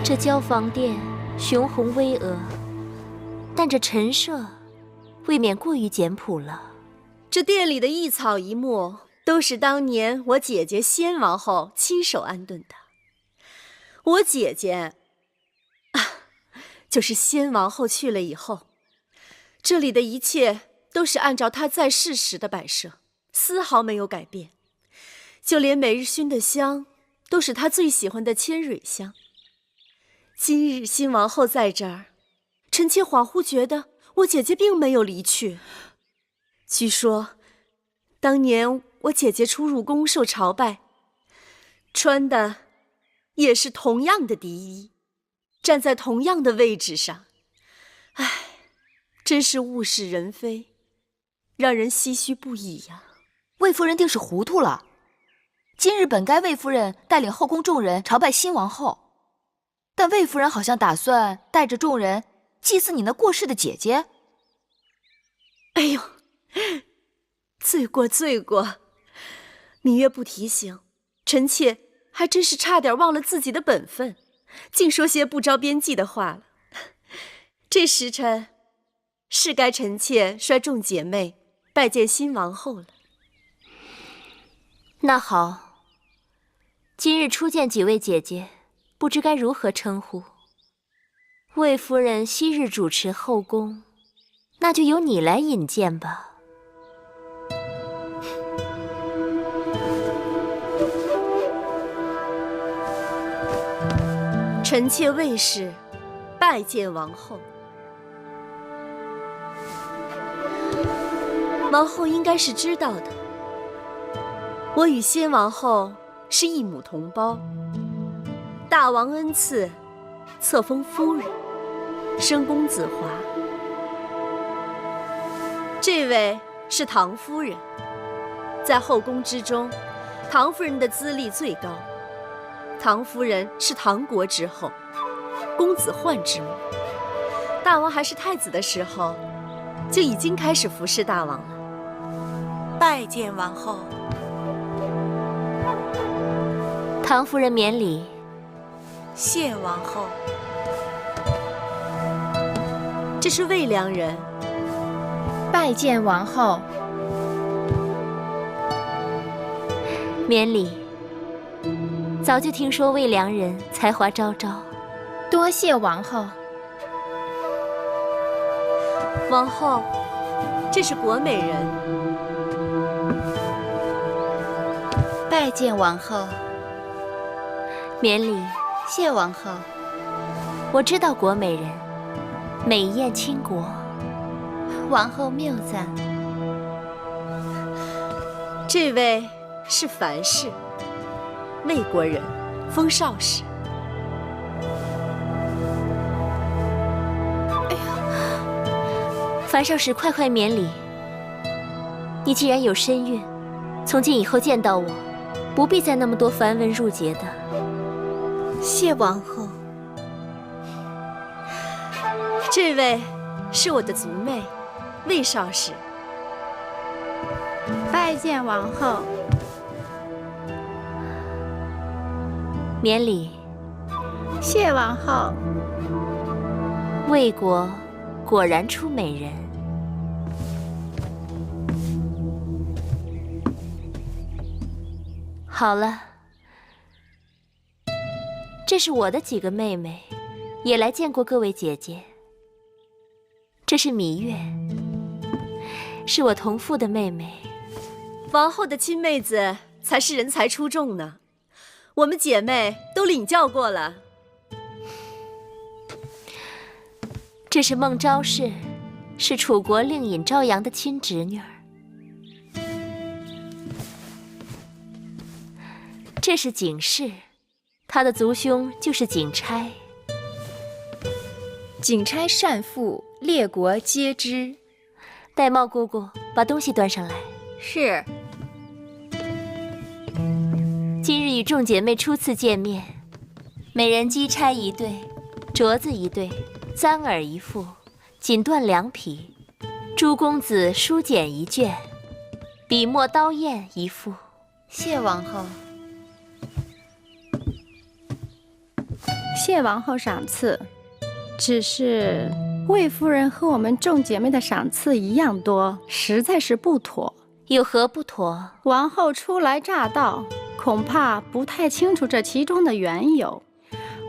这交房殿雄宏巍峨，但这陈设未免过于简朴了。这殿里的一草一木都是当年我姐姐先王后亲手安顿的。我姐姐就是先王后去了以后，这里的一切都是按照她在世时的摆设，丝毫没有改变。就连每日熏的香都是她最喜欢的千蕊香。今日新王后在这儿，臣妾恍惚觉得我姐姐并没有离去。据说，当年我姐姐初入宫受朝拜，穿的也是同样的嫡衣，站在同样的位置上。唉，真是物是人非，让人唏嘘不已呀。魏夫人定是糊涂了。今日本该魏夫人带领后宫众人朝拜新王后，但魏夫人好像打算带着众人祭祀你那过世的姐姐。哎呦，罪过罪过！芈月不提醒，臣妾还真是差点忘了自己的本分，竟说些不着边际的话了。这时辰是该臣妾率众姐妹拜见新王后了。那好，今日初见几位姐姐，不知该如何称呼。魏夫人昔日主持后宫，那就由你来引荐吧。臣妾魏氏拜见王后。王后应该是知道的，我与先王后是一母同胞。大王恩赐，册封夫人，生公子华。这位是唐夫人，在后宫之中，唐夫人的资历最高。唐夫人是唐国之后，公子焕之母。大王还是太子的时候，就已经开始服侍大王了。拜见王后。唐夫人免礼。谢王后。这是魏良人。拜见王后。免礼。早就听说魏良人才华昭昭，多谢王后。王后，这是国美人。拜见王后。免礼。谢王后。我知道国美人，美艳倾国。王后谬赞。这位是樊氏，魏国人，封少氏。哎呀，樊少使，快免礼。你既然有身孕，从今以后见到我，不必再那么多繁文缛节的。谢王后。这位是我的族妹，魏少使。拜见王后。免礼。谢王后。魏国果然出美人。好了，这是我的几个妹妹，也来见过各位姐姐。这是芈月，是我同父的妹妹。王后的亲妹子才是人才出众呢，我们姐妹都领教过了。这是孟昭氏，是楚国令尹昭阳的亲侄女儿。这是景氏，她的族兄就是景差。景差善赋，列国皆知。玳瑁姑姑，把东西端上来。是。今日与众姐妹初次见面，美人姬钗一对，镯子一对，簪耳一副，锦缎2匹，诸公子书简一卷，笔墨刀砚一副。谢王后。谢王后赏赐，只是魏夫人和我们众姐妹的赏赐一样多，实在是不妥。有何不妥？王后初来乍到，恐怕不太清楚这其中的缘由。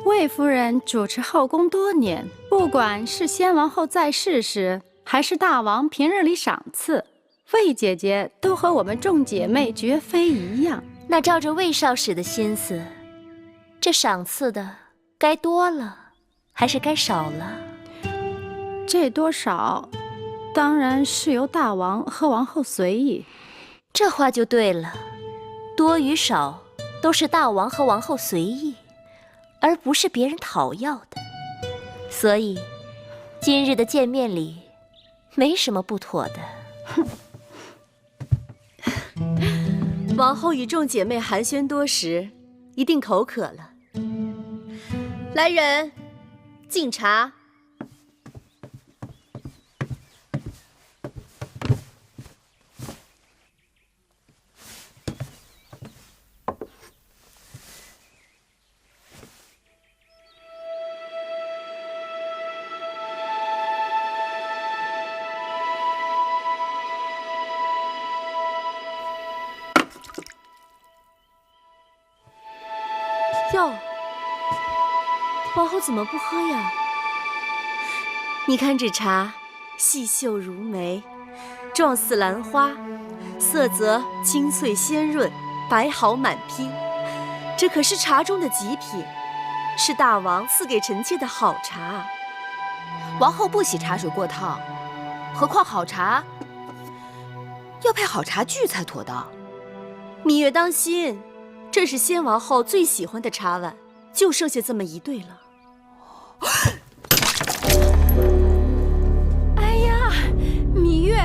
魏夫人主持后宫多年，不管是先王后在世时，还是大王平日里赏赐，魏姐姐都和我们众姐妹绝非一样。那照着魏少使的心思，这赏赐的该多了，还是该少了？这多少，当然是由大王和王后随意。这话就对了，多与少都是大王和王后随意，而不是别人讨要的。所以，今日的见面礼，没什么不妥的。王后与众姐妹寒暄多时，一定口渴了。来人，敬茶。哟，王后怎么不喝呀？你看这茶，细秀如眉，状似兰花，色泽清脆鲜润，白毫满披。这可是茶中的极品，是大王赐给臣妾的好茶。王后不喜茶水过烫，何况好茶要配好茶具才妥当。芈月当心，这是先王后最喜欢的茶碗，就剩下这么一对了。哎呀，芈月，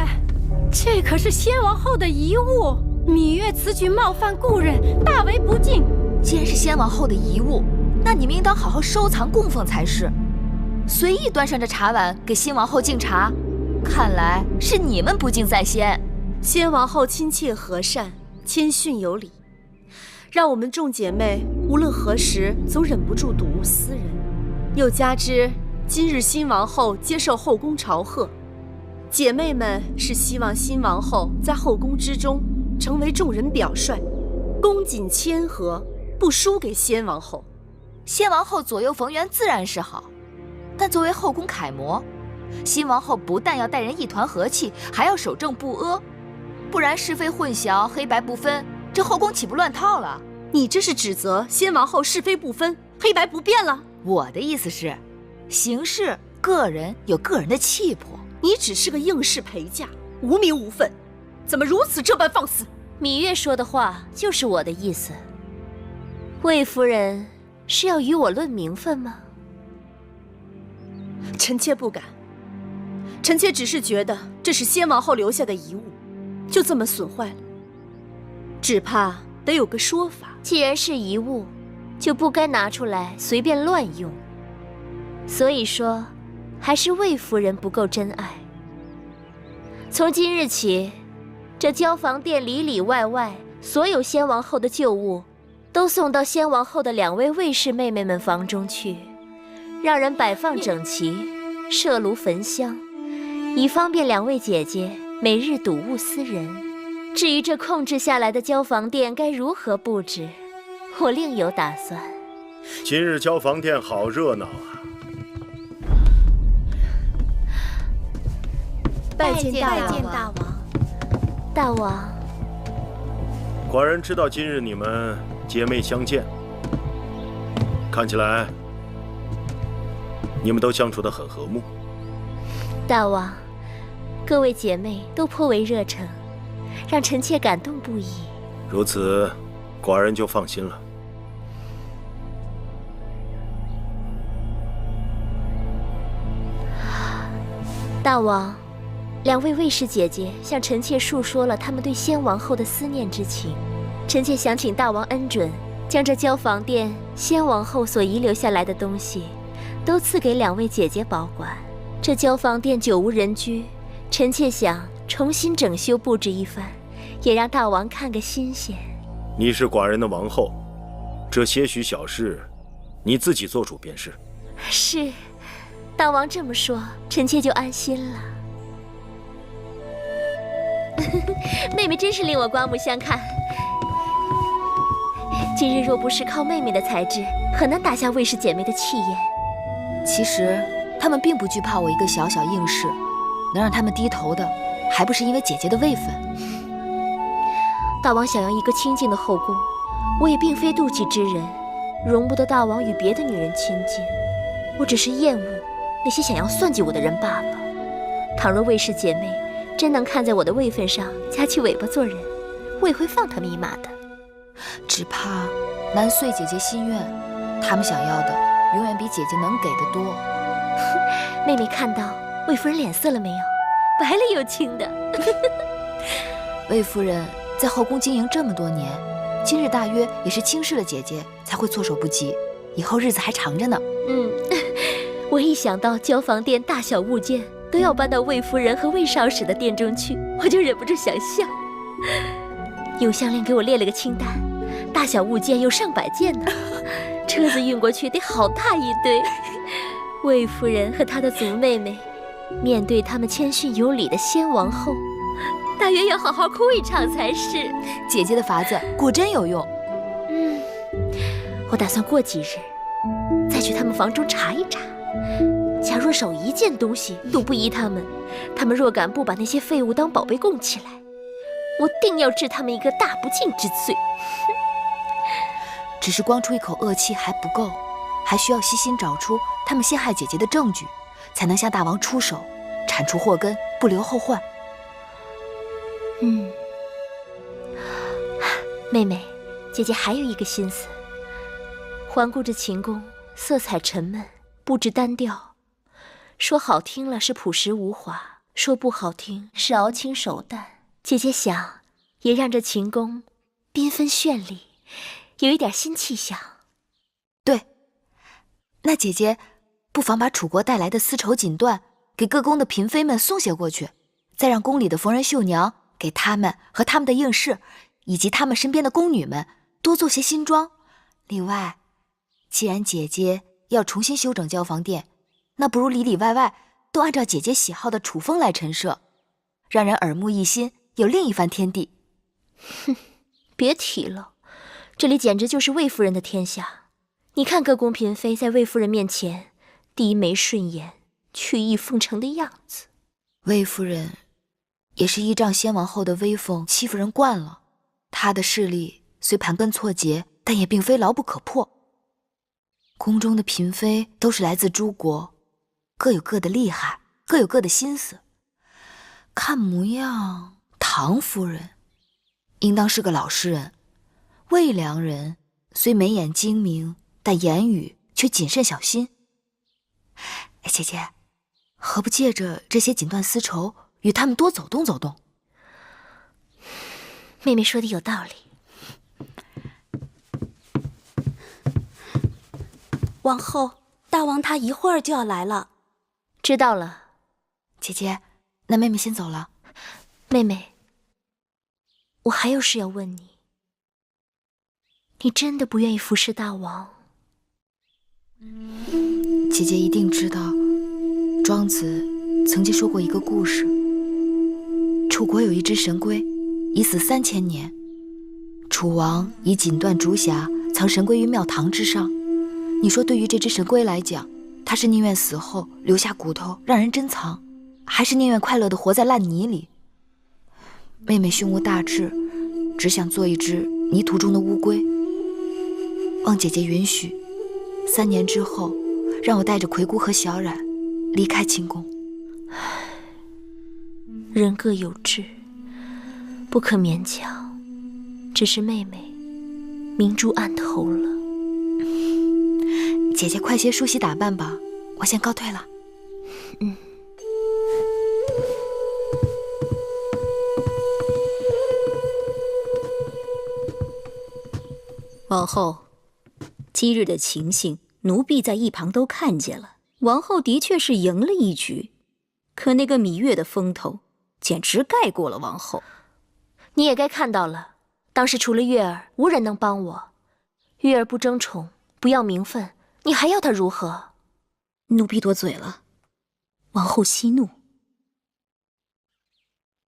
这可是先王后的遗物，芈月此举冒犯故人，大为不敬。既然是先王后的遗物，那你们应当好好收藏供奉才是。随意端上这茶碗给新王后敬茶，看来是你们不敬在先。先王后亲切和善，谦逊有礼，让我们众姐妹无论何时总忍不住睹物思人。又加之今日新王后接受后宫朝贺，姐妹们是希望新王后在后宫之中成为众人表率，恭谨谦和，不输给先王后。先王后左右逢源自然是好，但作为后宫楷模，新王后不但要待人一团和气，还要守正不阿，不然是非混淆，黑白不分，这后宫岂不乱套了？你这是指责先王后是非不分，黑白不辨了？我的意思是，行事个人有个人的气魄。你只是个应试陪嫁，无名无分，怎么如此这般放肆？芈月说的话就是我的意思。魏夫人是要与我论名分吗？臣妾不敢，臣妾只是觉得这是先王后留下的遗物，就这么损坏了，只怕得有个说法。既然是遗物，就不该拿出来随便乱用。所以说，还是魏夫人不够真爱。从今日起，这交房殿里里外外所有先王后的旧物，都送到先王后的2位卫士妹妹们房中去，让人摆放整齐，设炉焚香，以方便2位姐姐每日睹物思人。至于这控制下来的交房殿该如何布置，我另有打算。今日交房殿好热闹啊！拜见大王。大王，寡人知道今日你们姐妹相见，看起来你们都相处得很和睦。大王，各位姐妹都颇为热诚，让臣妾感动不已。如此，寡人就放心了。大王，2位卫士姐姐向臣妾述说了他们对先王后的思念之情，臣妾想请大王恩准，将这交房殿先王后所遗留下来的东西，都赐给2位姐姐保管。这交房殿久无人居，臣妾想重新整修布置一番，也让大王看个新鲜。你是寡人的王后，这些许小事，你自己做主便是。是，大王这么说，臣妾就安心了。妹妹真是令我刮目相看。今日若不是靠妹妹的才智，很难打下卫氏姐妹的气焰。其实她们并不惧怕我一个小小应试，能让她们低头的，还不是因为姐姐的位分。大王想要一个清静的后宫，我也并非妒忌之人，容不得大王与别的女人亲近。我只是厌恶那些想要算计我的人罢了。倘若卫氏姐妹真能看在我的位分上夹起尾巴做人，我也会放她们一马的。只怕难遂姐姐心愿，她们想要的永远比姐姐能给的多。妹妹看到魏夫人脸色了没有？白里有青的。魏夫人在后宫经营这么多年，今日大约也是轻视了姐姐，才会措手不及。以后日子还长着呢。我一想到交房殿大小物件都要搬到魏夫人和魏少使的殿中去，我就忍不住想笑。永香令给我列了个清单，大小物件有上百件呢，车子运过去得好大一堆。魏夫人和她的族妹妹，面对他们谦逊有礼的先王后，大约要好好哭一场才是。姐姐的法子果真有用。我打算过几日再去他们房中查一查，假若少一件东西都不依他们，他们若敢不把那些废物当宝贝供起来，我定要治他们一个大不敬之罪。只是光出一口恶气还不够，还需要细心找出他们陷害姐姐的证据，才能向大王出手，铲除祸根，不留后患。妹妹，姐姐还有一个心思。环顾着秦宫，色彩沉闷，布置单调，说好听了是朴实无华，说不好听是熬青手淡。姐姐想，也让这秦宫缤纷绚丽，有一点新气象。对，那姐姐不妨把楚国带来的丝绸锦缎给各宫的嫔妃们送些过去，再让宫里的缝纫绣娘给他们和他们的应试，以及他们身边的宫女们多做些新装。另外，既然姐姐要重新修整交房殿，那不如里里外外都按照姐姐喜好的楚风来陈设，让人耳目一新，有另一番天地。哼，别提了，这里简直就是魏夫人的天下。你看各宫嫔妃在魏夫人面前低眉顺眼，曲意奉承的样子。魏夫人也是依仗先王后的威风欺负人惯了，她的势力虽盘根错节，但也并非牢不可破。宫中的嫔妃都是来自诸国，各有各的厉害，各有各的心思。看模样，唐夫人应当是个老实人，魏良人虽眉眼精明，但言语却谨慎小心。姐姐，何不借着这些锦缎丝绸，与他们多走动走动？妹妹说的有道理。王后，大王他一会儿就要来了。知道了。姐姐，那妹妹先走了。妹妹，我还有事要问你。你真的不愿意服侍大王？姐姐一定知道，庄子曾经说过一个故事。楚国有一只神龟，已死3000年。楚王以锦缎竹匣藏神龟于庙堂之上。你说对于这只神龟来讲，它是宁愿死后留下骨头让人珍藏，还是宁愿快乐地活在烂泥里？妹妹胸无大志，只想做一只泥土中的乌龟。望姐姐允许，3年之后，让我带着葵姑和小冉离开秦宫。人各有志，不可勉强。只是妹妹明珠暗投了。姐姐快些梳洗打扮吧，我先告退了。王后，今日的情形，奴婢在一旁都看见了。王后的确是赢了一局，可那个芈月的风头，简直盖过了王后。你也该看到了，当时除了月儿，无人能帮我。月儿不争宠，不要名分，你还要她如何？奴婢多嘴了，王后息怒。